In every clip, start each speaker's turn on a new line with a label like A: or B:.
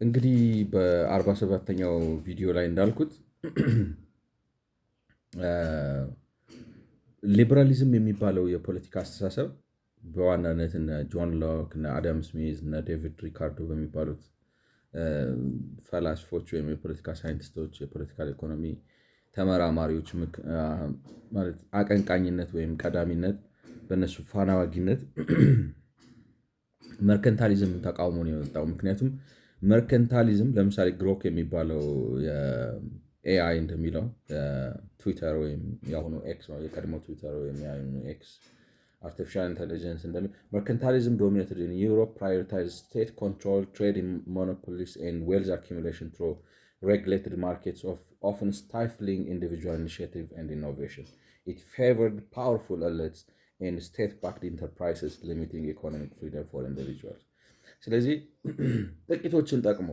A: እንግዲህ በ47ኛው ቪዲዮ ላይ እንዳልኩት ሊበራሊዝም የሚባለው የፖለቲካ አስተሳሰብ በዋናነት እነ ጆን ሎክ እነ አዳም ስሚዝ እነ ዴቪድ ሪካርዶ በሚባሉት ፈላስፎች ወይም የፖለቲካ ሳይንቲስቶች የፖለቲካል ኢኮኖሚ ተመራማሪዎች ማለት አቀንቃኝነት ወይም ቀዳሚነት በእነሱ ፋናዋጊነት መርከንታሊዝም ተቃውሞ ነው የወጣው። ምክንያቱም መርከንታሊዝም ለምሳሌ ግሮክ የሚባለው ኤአይ እንደሚለው ትዊተር ወይም የአሁኑ ኤክስ ነው፣ የቀድሞ ትዊተር ወይም የአሁኑ ኤክስ artificial intelligence mercantilism dominated in Europe, prioritized state-controlled trade monopolies and wealth accumulation through regulated markets, often stifling individual initiative and innovation. It favored powerful elites and state-backed enterprises, limiting economic freedom for individuals. ስለዚህ ጥቂቶችን ጠቅሞ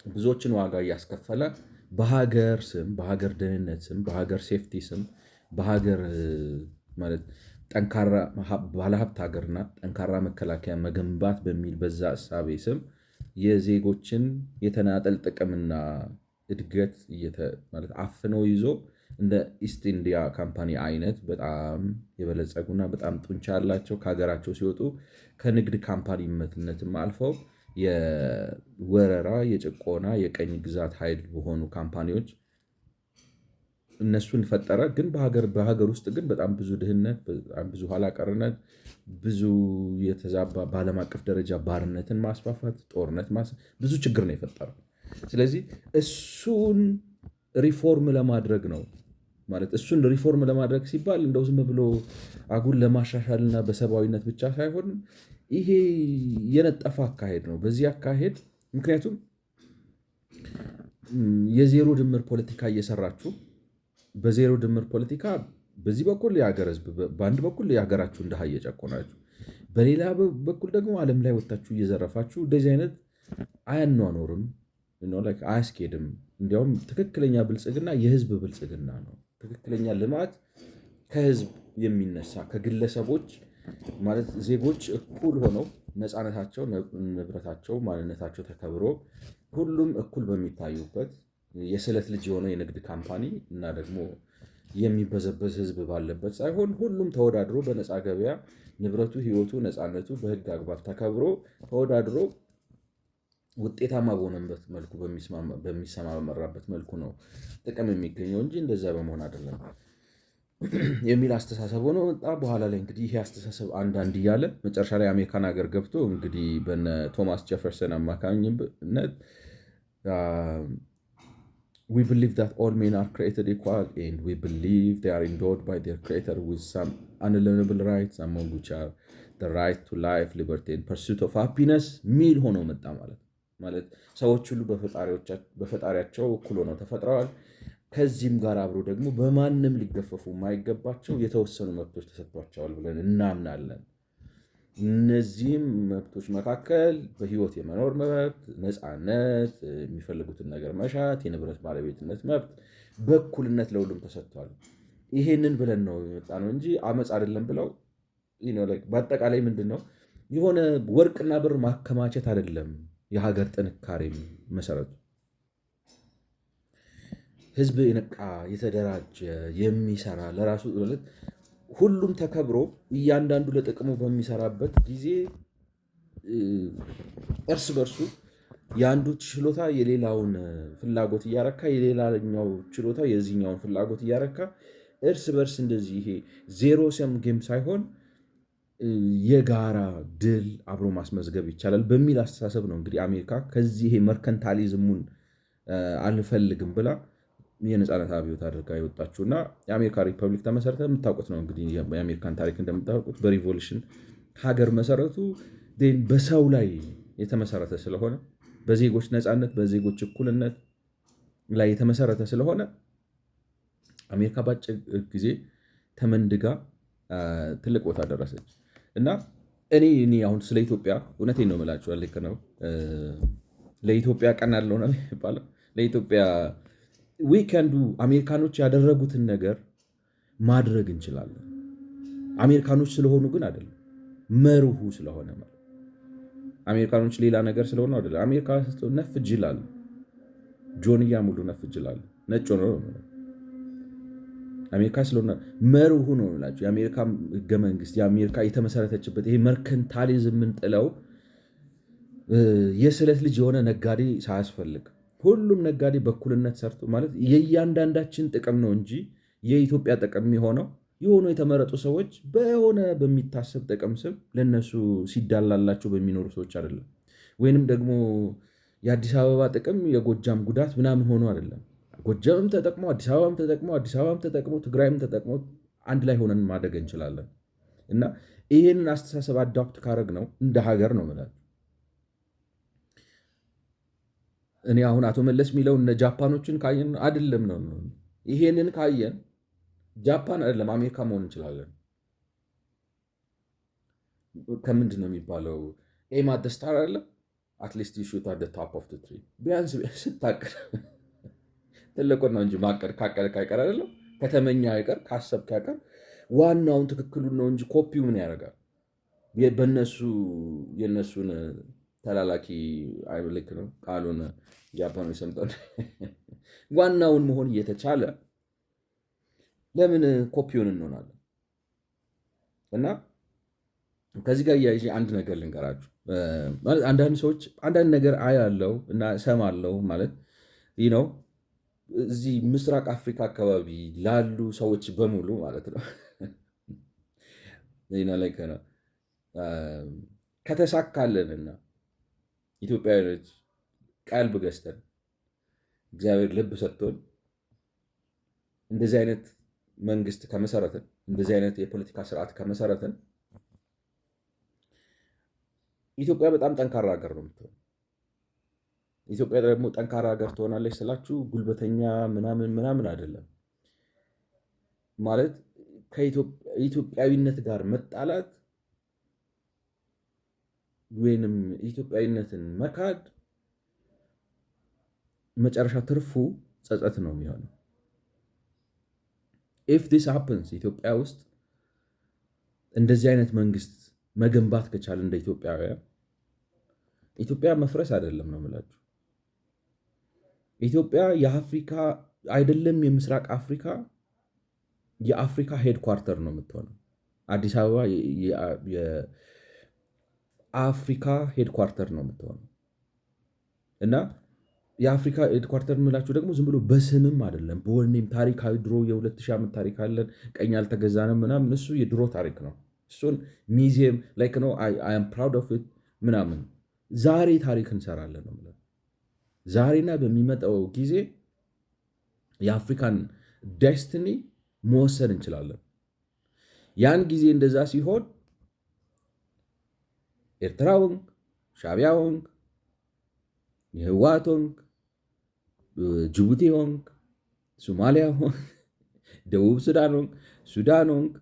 A: ብዙዎችን ዋጋ እያስከፈለ በሀገር ስም፣ በሀገር ደህንነት ስም፣ በሀገር ሴፍቲ ስም፣ በሀገር ማለት ጠንካራ ባለሀብት ሀገርና ጠንካራ መከላከያ መገንባት በሚል በዛ እሳቤ ስም የዜጎችን የተናጠል ጥቅምና እድገት አፍነው ይዞ እንደ ኢስት ኢንዲያ ካምፓኒ አይነት በጣም የበለጸጉና በጣም ጡንቻ ያላቸው ከሀገራቸው ሲወጡ ከንግድ ካምፓኒነትም አልፈው የወረራ የጭቆና የቀኝ ግዛት ኃይል በሆኑ ካምፓኒዎች እነሱን ፈጠረ። ግን በሀገር ውስጥ ግን በጣም ብዙ ድህነት፣ በጣም ብዙ ኋላቀርነት፣ ብዙ የተዛባ በዓለም አቀፍ ደረጃ ባርነትን ማስፋፋት፣ ጦርነት ብዙ ችግር ነው የፈጠረው። ስለዚህ እሱን ሪፎርም ለማድረግ ነው ማለት እሱን ሪፎርም ለማድረግ ሲባል እንደው ዝም ብሎ አጉል ለማሻሻልና በሰብአዊነት ብቻ ሳይሆን ይሄ የነጠፈ አካሄድ ነው። በዚህ አካሄድ ምክንያቱም የዜሮ ድምር ፖለቲካ እየሰራችሁ በዜሮ ድምር ፖለቲካ በዚህ በኩል የሀገር ህዝብ በአንድ በኩል የሀገራችሁ እንደሃ እየጨቆናችሁ፣ በሌላ በኩል ደግሞ ዓለም ላይ ወጥታችሁ እየዘረፋችሁ እንደዚህ አይነት አያኗኖርም፣ አያስኬድም። እንዲያውም ትክክለኛ ብልጽግና የህዝብ ብልጽግና ነው። ትክክለኛ ልማት ከህዝብ የሚነሳ ከግለሰቦች ማለት ዜጎች እኩል ሆነው ነፃነታቸው፣ ንብረታቸው፣ ማንነታቸው ተከብሮ ሁሉም እኩል በሚታዩበት የስለት ልጅ የሆነ የንግድ ካምፓኒ እና ደግሞ የሚበዘበዝ ህዝብ ባለበት ሳይሆን ሁሉም ተወዳድሮ በነፃ ገበያ ንብረቱ፣ ህይወቱ፣ ነፃነቱ በህግ አግባብ ተከብሮ ተወዳድሮ ውጤታማ በሆነበት መልኩ በሚሰማራበት መልኩ ነው ጥቅም የሚገኘው እንጂ እንደዛ በመሆን አይደለም የሚል አስተሳሰብ ሆኖ መጣ። በኋላ ላይ እንግዲህ ይሄ አስተሳሰብ አንዳንድ እያለ መጨረሻ ላይ አሜሪካን ሀገር ገብቶ እንግዲህ በነ ቶማስ ጀፈርሰን አማካኝነት we believe that all men are created equal and we believe they are endowed by their creator with some unalienable rights, among which are the right to life, liberty and pursuit of happiness ሚል ሆኖ መጣ ማለት ሰዎች ሁሉ በፈጣሪያቸው እኩል ሆነው ተፈጥረዋል። ከዚህም ጋር አብሮ ደግሞ በማንም ሊገፈፉ የማይገባቸው የተወሰኑ መብቶች ተሰጥቷቸዋል ብለን እናምናለን። እነዚህም መብቶች መካከል በህይወት የመኖር መብት፣ ነፃነት፣ የሚፈልጉትን ነገር መሻት፣ የንብረት ባለቤትነት መብት በእኩልነት ለሁሉም ተሰጥቷል። ይሄንን ብለን ነው የመጣ ነው እንጂ አመፅ አይደለም ብለው በአጠቃላይ ምንድን ነው የሆነ ወርቅና ብር ማከማቸት አይደለም። የሀገር ጥንካሬ መሰረቱ ህዝብ የነቃ የተደራጀ የሚሰራ ለራሱ ሁሉም ተከብሮ እያንዳንዱ ለጥቅሙ በሚሰራበት ጊዜ እርስ በርሱ የአንዱ ችሎታ የሌላውን ፍላጎት እያረካ የሌላኛው ችሎታ የዚህኛውን ፍላጎት እያረካ እርስ በርስ እንደዚህ ይሄ ዜሮ ሰም ጌም ሳይሆን የጋራ ድል አብሮ ማስመዝገብ ይቻላል በሚል አስተሳሰብ ነው እንግዲህ አሜሪካ ከዚህ ይሄ መርከንታሊዝሙን አልፈልግም ብላ የነፃነት አብዮት አድርጋ የወጣችው እና የአሜሪካ ሪፐብሊክ ተመሰረተ። የምታውቁት ነው እንግዲህ የአሜሪካን ታሪክ እንደምታውቁት በሪቮሉሽን ሀገር መሰረቱ በሰው ላይ የተመሰረተ ስለሆነ በዜጎች ነፃነት በዜጎች እኩልነት ላይ የተመሰረተ ስለሆነ አሜሪካ በአጭር ጊዜ ተመንድጋ ትልቅ ቦታ ደረሰች እና እኔ አሁን ስለ ኢትዮጵያ እውነቴን ነው የምላችሁ። ልክ ነው ለኢትዮጵያ ቀን ያለው ነው የሚባለው ለኢትዮጵያ ዊከንዱ አሜሪካኖች ያደረጉትን ነገር ማድረግ እንችላለን። አሜሪካኖች ስለሆኑ ግን አይደለም፣ መርሁ ስለሆነ ማለት አሜሪካኖች ሌላ ነገር ስለሆነ አይደለም። አሜሪካ ነፍ ጅላል ጆንያ ሙሉ ነፍ ጅላል ነጭ ሆኖ አሜሪካ ስለሆነ መርሁ ነው ላቸው። የአሜሪካ ህገ መንግስት የአሜሪካ የተመሰረተችበት ይሄ መርከንታሊዝም የምንጥለው የስለት ልጅ የሆነ ነጋዴ ሳያስፈልግ ሁሉም ነጋዴ በኩልነት ሰርቶ ማለት የእያንዳንዳችን ጥቅም ነው እንጂ የኢትዮጵያ ጥቅም የሆነው የሆኑ የተመረጡ ሰዎች በሆነ በሚታሰብ ጥቅም ስም ለነሱ ሲዳላላቸው በሚኖሩ ሰዎች አይደለም። ወይንም ደግሞ የአዲስ አበባ ጥቅም የጎጃም ጉዳት ምናምን ሆኖ አይደለም። ጎጃምም ተጠቅሞ አዲስ አበባም ተጠቅሞ ትግራይም ተጠቅሞ አንድ ላይ ሆነን ማደግ እንችላለን። እና ይህንን አስተሳሰብ አዳፕት ካረግ ነው እንደ ሀገር ነው የምላቸው። እኔ አሁን አቶ መለስ የሚለው እነ ጃፓኖችን ካየን አይደለም ነው። ይሄንን ካየን ጃፓን አይደለም አሜሪካ መሆን እንችላለን። ከምንድን ነው የሚባለው? ኤም አት ዘ ስታር አለ አትሊስት ዩ ሹት አት ዘ ቶፕ ኦፍ ዘ ትሪ። ቢያንስ ስታቅድ ትልቁን ነው እንጂ ማቀድ ካቀድክ አይቀር አይደለም። ከተመኛ አይቀር ካሰብክ አይቀር ዋናውን ትክክሉን ነው እንጂ ኮፒው ምን ያደርጋል? በነሱ የነሱን ተላላኪ አይልክ ነው ቃሉን ጃፓኖች ሰምጠን ዋናውን መሆን እየተቻለ ለምን ኮፒውን እንሆናለን? እና ከዚህ ጋር እያይዤ አንድ ነገር ልንገራችሁ። አንዳንድ ሰዎች አንዳንድ ነገር አያለው እና እሰማለው ማለት ይህ ነው እዚህ ምስራቅ አፍሪካ አካባቢ ላሉ ሰዎች በሙሉ ማለት ነው ላይ ከተሳካልንና ኢትዮጵያውያኖች ቀልብ ገዝተን እግዚአብሔር ልብ ሰጥቶን እንደዚህ አይነት መንግስት ከመሰረትን እንደዚህ አይነት የፖለቲካ ስርዓት ከመሰረትን ኢትዮጵያ በጣም ጠንካራ ሀገር ነው የምትሆነው። ኢትዮጵያ ደግሞ ጠንካራ ሀገር ትሆናለች ስላችሁ ጉልበተኛ ምናምን አይደለም። ማለት ከኢትዮጵያዊነት ጋር መጣላት ወይንም ኢትዮጵያዊነትን መካድ መጨረሻ ትርፉ ጸጸት ነው የሚሆነው። ኢፍ ዲስ ሃፕንስ ኢትዮጵያ ውስጥ እንደዚህ አይነት መንግስት መገንባት ከቻለ እንደ ኢትዮጵያውያን ኢትዮጵያ መፍረስ አይደለም ነው የምላችሁ። ኢትዮጵያ የአፍሪካ አይደለም የምስራቅ አፍሪካ የአፍሪካ ሄድኳርተር ነው የምትሆነው። አዲስ አበባ የአፍሪካ ሄድኳርተር ነው የምትሆነው እና የአፍሪካ ሄድኳርተር የምላችሁ ደግሞ ዝም ብሎ በስምም አይደለም በወኔም ታሪካዊ ድሮ የ2000 ዓመት ታሪክ አለን ቀኝ አልተገዛንም ምናምን እሱ የድሮ ታሪክ ነው። እሱን ሚዚየም ላይክ ነው አይ አም ፕራውድ ኦፍ ኢት ምናምን ዛሬ ታሪክ እንሰራለን ነው። ዛሬና በሚመጣው ጊዜ የአፍሪካን ዴስቲኒ መወሰን እንችላለን። ያን ጊዜ እንደዛ ሲሆን ኤርትራ ወንግ፣ ሻዕቢያ ወንግ፣ የህወሓት ወንግ፣ ጅቡቲ ወንግ፣ ሶማሊያ ወንግ፣ ደቡብ ሱዳን ወንግ፣ ሱዳን ወንግ፣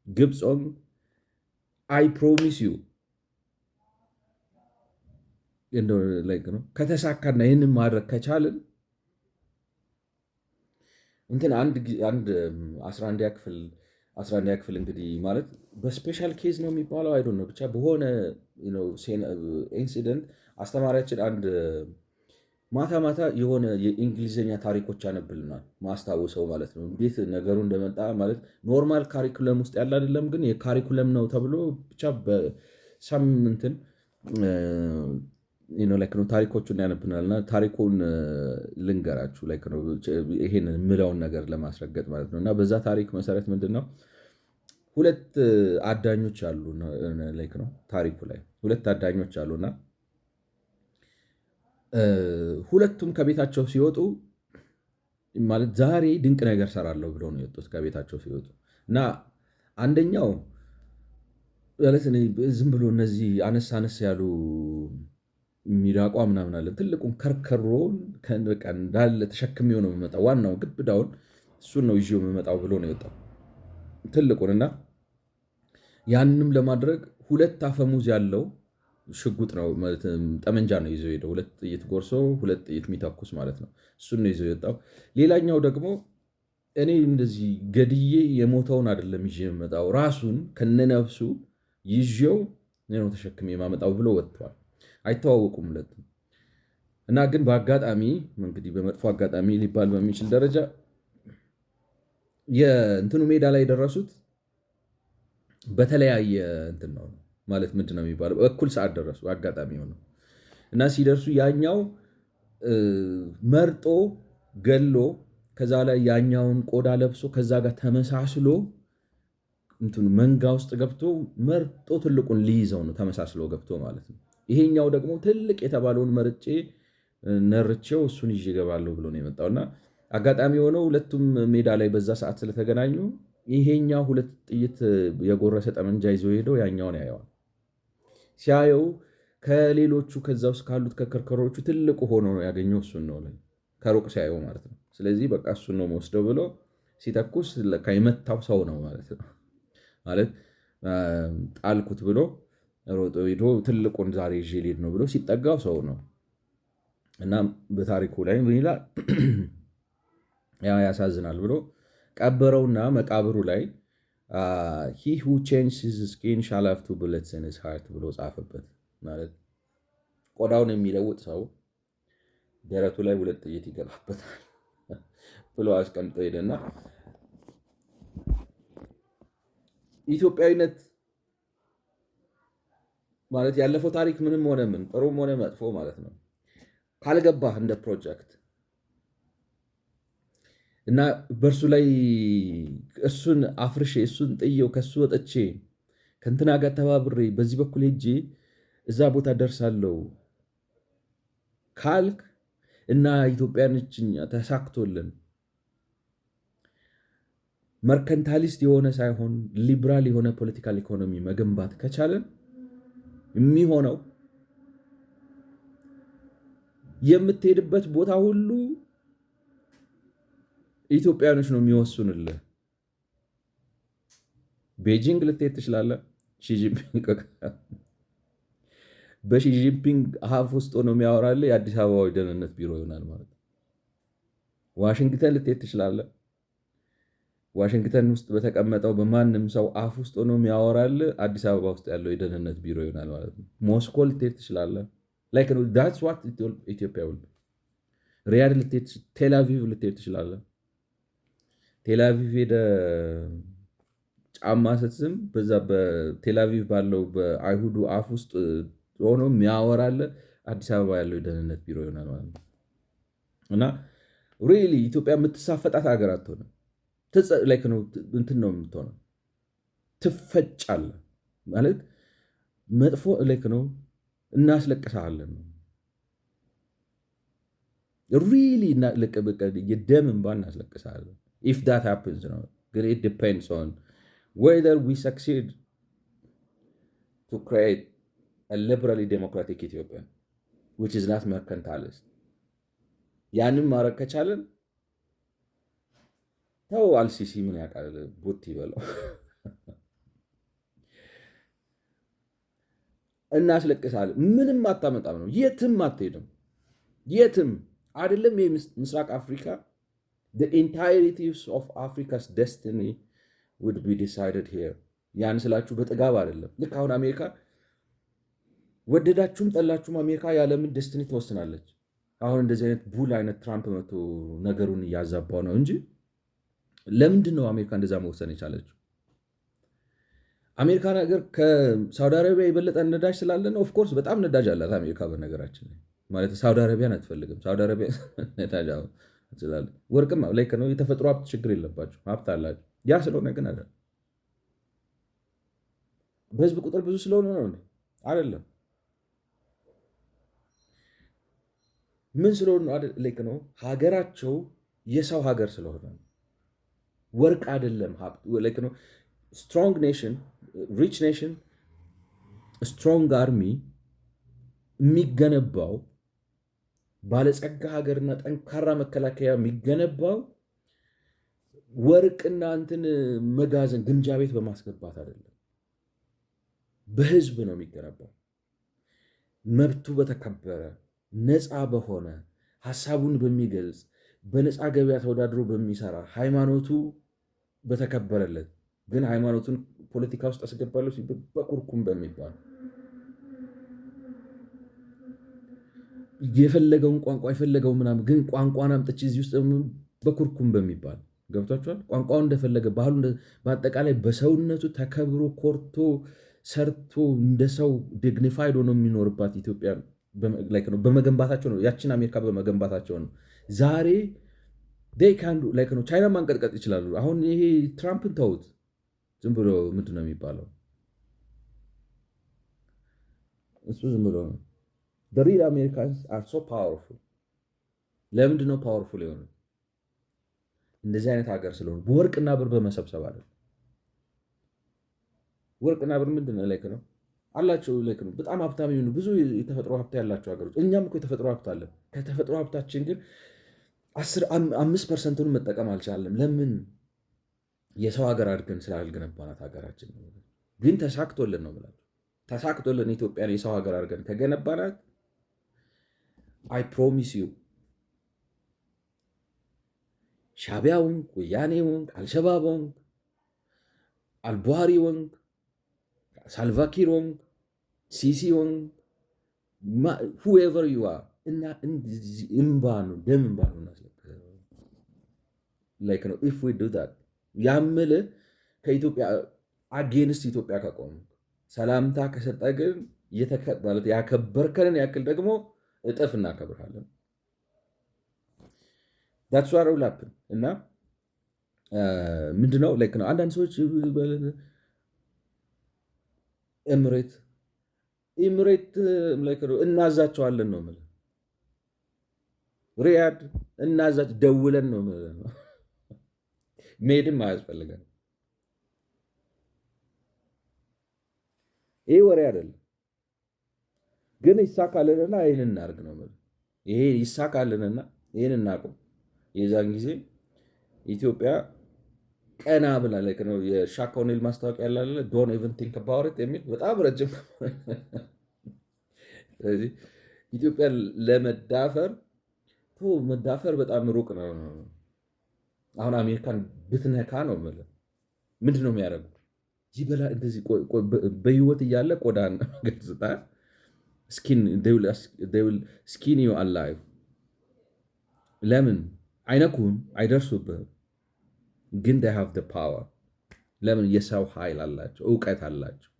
A: ግብፅ ወንግ አይ ፕሮሚስ ዩ ነው ከተሳካና ይህንን ማድረግ ከቻልን እንትን አንድ 11ኛ ክፍል እንግዲህ ማለት በስፔሻል ኬዝ ነው የሚባለው አይዶ ነው ብቻ በሆነ ኢንሲደንት አስተማሪያችን አንድ ማታ የሆነ የእንግሊዝኛ ታሪኮች ያነብልናል። ማስታወሰው ማለት ነው እንዴት ነገሩ እንደመጣ ማለት ኖርማል ካሪኩለም ውስጥ ያለ አይደለም ግን የካሪኩለም ነው ተብሎ ብቻ በሳምንትን ታሪኮቹን ያነብናልና ታሪኩን ልንገራችሁ ይሄን የምለውን ነገር ለማስረገጥ ማለት ነው። እና በዛ ታሪክ መሰረት ምንድን ነው ሁለት አዳኞች አሉ ነው ታሪኩ ላይ ሁለት አዳኞች አሉና ሁለቱም ከቤታቸው ሲወጡ ማለት ዛሬ ድንቅ ነገር ሰራለሁ ብለው ነው የወጡት ከቤታቸው ሲወጡ እና አንደኛው ማለት ዝም ብሎ እነዚህ አነስ ያሉ ሚዳቋ ምናምን አለ ትልቁን ከርከሮን እንዳለ ተሸክሜው ነው የሚመጣው ዋናው ግብዳውን እሱን ነው ይዤው የሚመጣው ብሎ ነው የወጣው ትልቁን እና ያንንም ለማድረግ ሁለት አፈሙዝ ያለው ሽጉጥ ነው ማለት ጠመንጃ ነው ይዞ ሄደው ሁለት ጥይት ጎርሶ ሁለት ጥይት የሚተኩስ ማለት ነው እሱን ነው ይዞ የወጣው። ሌላኛው ደግሞ እኔ እንደዚህ ገድዬ የሞተውን አይደለም ይዤ የምመጣው ራሱን ከነነፍሱ ይዤው ነው ተሸክሜ የማመጣው ብሎ ወጥቷል። አይተዋወቁም ሁለቱም። እና ግን በአጋጣሚ እንግዲህ በመጥፎ አጋጣሚ ሊባል በሚችል ደረጃ የእንትኑ ሜዳ ላይ የደረሱት በተለያየ እንትን ነው ማለት ምንድን ነው የሚባለው፣ በእኩል ሰዓት ደረሱ አጋጣሚ ሆነው እና ሲደርሱ ያኛው መርጦ ገሎ ከዛ ላይ ያኛውን ቆዳ ለብሶ ከዛ ጋር ተመሳስሎ እንትኑ መንጋ ውስጥ ገብቶ መርጦ ትልቁን ሊይዘው ነው ተመሳስሎ ገብቶ ማለት ነው። ይሄኛው ደግሞ ትልቅ የተባለውን መርጬ ነርቼው እሱን ይዤ እገባለሁ ብሎ ነው የመጣውና አጋጣሚ የሆነው ሁለቱም ሜዳ ላይ በዛ ሰዓት ስለተገናኙ ይሄኛው ሁለት ጥይት የጎረሰ ጠመንጃ ይዞ ሄደው ያኛውን ያየዋል። ሲያየው ከሌሎቹ ከዛ ውስጥ ካሉት ከከርከሮቹ ትልቁ ሆኖ ነው ያገኘው እሱን ነው ከሩቅ ሲያየው ማለት ነው። ስለዚህ በቃ እሱን ነው መወስደው ብሎ ሲተኩስ የመታው ሰው ነው ማለት ነው። ማለት ጣልኩት ብሎ ሮጦ ሄዶ ትልቁን ዛሬ ይዤ ልሄድ ነው ብሎ ሲጠጋው ሰው ነው እና በታሪኩ ላይ ምን ይላል? ያሳዝናል ብሎ ቀበረውና መቃብሩ ላይ he who changes his skin shall have two bullets in his heart ብሎ ጻፈበት። ማለት ቆዳውን የሚለውጥ ሰው ደረቱ ላይ ሁለት ጥይት ይገባበታል ብሎ አስቀምጦ ሄደና ኢትዮጵያዊነት ማለት ያለፈው ታሪክ ምንም ሆነ ምን ጥሩም ሆነ መጥፎ ማለት ነው ካልገባህ እንደ ፕሮጀክት እና በእርሱ ላይ እሱን አፍርሼ እሱን ጥየው ከሱ ወጥቼ ከእንትና ጋር ተባብሬ በዚህ በኩል ሄጄ እዛ ቦታ ደርሳለሁ ካልክ እና ኢትዮጵያኖችኛ ተሳክቶልን መርከንታሊስት የሆነ ሳይሆን ሊብራል የሆነ ፖለቲካል ኢኮኖሚ መገንባት ከቻለን የሚሆነው የምትሄድበት ቦታ ሁሉ ኢትዮጵያኖች ነው የሚወስኑልህ። ቤጂንግ ልትሄድ ትችላለህ። በሺጂንፒንግ አፍ ውስጥ ሆኖ የሚያወራልህ የአዲስ አበባ ደህንነት ቢሮ ይሆናል ማለት ነው። ዋሽንግተን ልትሄድ ትችላለህ። ዋሽንግተን ውስጥ በተቀመጠው በማንም ሰው አፍ ውስጥ ሆኖ የሚያወራልህ አዲስ አበባ ውስጥ ያለው የደህንነት ቢሮ ይሆናል ማለት ነው። ሞስኮ ልትሄድ ትችላለህ። that's what ኢትዮጵያ will be። ሪያድ ልትሄድ፣ ቴልአቪቭ ልትሄድ ትችላለህ። ቴልአቪቭ ሄደ ጫማ ስትስም በዛ በቴልአቪቭ ባለው በአይሁዱ አፍ ውስጥ ሆኖ የሚያወራልህ አዲስ አበባ ያለው የደህንነት ቢሮ ይሆናል ማለት ነው። እና ሪሊ ኢትዮጵያ የምትሳፈጣት ሀገር አትሆንም። እንትን ነው የምትሆነው። ትፈጫለህ ማለት መጥፎ ነው። እናስለቅሳለን ሪሊ የደም እንባ እናስለቅሳለን። if that happens ነው ግን it depends on whether we succeed to create a liberally democratic Ethiopia which is not mercantilist። ያንን ማድረግ ከቻለን ተው አልሲሲ ምን ያውቃል ቡት ይበለው እናስለቅሳለን። ምንም አታመጣም ነው፣ የትም አትሄድም። የትም አይደለም የምስራቅ አፍሪካ the entirety of Africa's destiny would be decided here። ያን ስላችሁ በጥጋብ አይደለም። ልክ አሁን አሜሪካ ወደዳችሁም ጠላችሁም አሜሪካ የዓለምን ደስትኒ ትወስናለች። አሁን እንደዚህ አይነት ቡል አይነት ትራምፕ መቶ ነገሩን እያዛባው ነው እንጂ ለምንድን ነው አሜሪካ እንደዛ መወሰን የቻለችው? አሜሪካ ነገር ከሳውዲ አረቢያ የበለጠ ነዳጅ ስላለ ነው። ኦፍኮርስ በጣም ነዳጅ አላት አሜሪካ። በነገራችን ማለት ሳውዲ አረቢያን አትፈልግም። ሳውዲ አረቢያ ነዳጅ ስላለ ወርቅም ላይ ነው። የተፈጥሮ ሀብት ችግር የለባቸው፣ ሀብት አላቸው። ያ ስለሆነ ግን አይደለም። በህዝብ ቁጥር ብዙ ስለሆነ ነው አይደለም። ምን ስለሆነ ነው? ሀገራቸው የሰው ሀገር ስለሆነ ነው። ወርቅ አይደለም ሀብት ነው። ስትሮንግ ኔሽን፣ ሪች ኔሽን፣ ስትሮንግ አርሚ የሚገነባው ባለጸጋ ሀገርና ጠንካራ መከላከያ የሚገነባው ወርቅና እንትን መጋዘን ግምጃ ቤት በማስገባት አይደለም፣ በህዝብ ነው የሚገነባው። መብቱ በተከበረ ነፃ በሆነ ሀሳቡን በሚገልጽ በነፃ ገበያ ተወዳድሮ በሚሰራ ሃይማኖቱ በተከበረለት ግን ሃይማኖቱን ፖለቲካ ውስጥ አስገባለሁ ሲባል በቁርኩም በሚባል የፈለገውን ቋንቋ የፈለገውን ምናምን ግን ቋንቋን አምጥቼ እዚህ ውስጥ በኩርኩም በሚባል ገብቷቸዋል። ቋንቋውን እንደፈለገ ባህሉ በአጠቃላይ በሰውነቱ ተከብሮ ኮርቶ ሰርቶ እንደ ሰው ዲግኒፋይድ ሆኖ የሚኖርባት ኢትዮጵያ በመገንባታቸው ነው። ያችን አሜሪካ በመገንባታቸው ነው ዛሬ ቻይና ማንቀጥቀጥ ይችላሉ። አሁን ይሄ ትራምፕን ተውት፣ ዝም ብሎ ምንድን ነው የሚባለው እሱ ዝም ብሎ ነው። ሪል አሜሪካንስ አር ሶ ፓወርፉል። ለምንድን ነው ፓወርፉል የሆነ? እንደዚህ አይነት ሀገር ስለሆኑ በወርቅና ብር በመሰብሰብ አለ። ወርቅና ብር ምንድን ነው ነው አላቸው ነው። በጣም ሀብታም የሆኑ ብዙ የተፈጥሮ ሀብት ያላቸው ሀገሮች፣ እኛም እኮ የተፈጥሮ ሀብት አለን። ከተፈጥሮ ሀብታችን ግን 5% መጠቀም አልቻለም። ለምን? የሰው ሀገር አድርገን ስላልገነባናት ሀገራችን ግን ተሳክቶልን ነው ብላችሁ ተሳክቶልን ኢትዮጵያን የሰው ሀገር አድርገን ከገነባናት አይ ፕሮሚስ ዩ ሻዕቢያ ወንግ፣ ወያኔ ወንግ፣ አልሸባብ ወንግ፣ አልቡሃሪ ወንግ፣ ሳልቫኪር ወንግ፣ ሲሲ ወንግ፣ ሁኤቨር ዩ አር እና እምባ ነው ደም እምባ ነው ላይክ ነው ኢፍ ዊ ዱ ዳት ያምል ከኢትዮጵያ አጌንስት ኢትዮጵያ ከቆሙ ሰላምታ ከሰጠ ግን ማለት ያከበርከንን ያክል ደግሞ እጥፍ እናከብርሃለን። ዳትስ ዋት ዊል ሃፕን እና ምንድነው ላይክ ነው አንዳንድ ሰዎች ኤምሬት ላይክ ነው እናዛቸዋለን ነው የምልህ። ሪያድ እናዛች ደውለን ነው የምልህ። መሄድም አያስፈልገን። ይሄ ወሬ አይደለም ግን ይሳካልንና ይህን እናርግ ነው የምልህ። ይሄ ይሳካልንና ይህን እናቁም። የዛን ጊዜ ኢትዮጵያ ቀና ብላ ላይክ ነው የሻክ ኦኒል ማስታወቂያ ያላለ ዶንት ኢቨን ቲንክ አባውት ኢት የሚል በጣም ረጅም። ስለዚህ ኢትዮጵያ መዳፈር በጣም ሩቅ ነው። አሁን አሜሪካን ብትነካ ነው የምልህ ምንድን ነው የሚያደርጉት? ይበላ እንደዚህ በህይወት እያለ ቆዳን ገጽታ ስኪን ዩ አላይቭ። ለምን አይነኩም? አይደርሱብህም፣ ግን they have the power። ለምን? የሰው ኃይል አላቸው፣ እውቀት አላቸው፣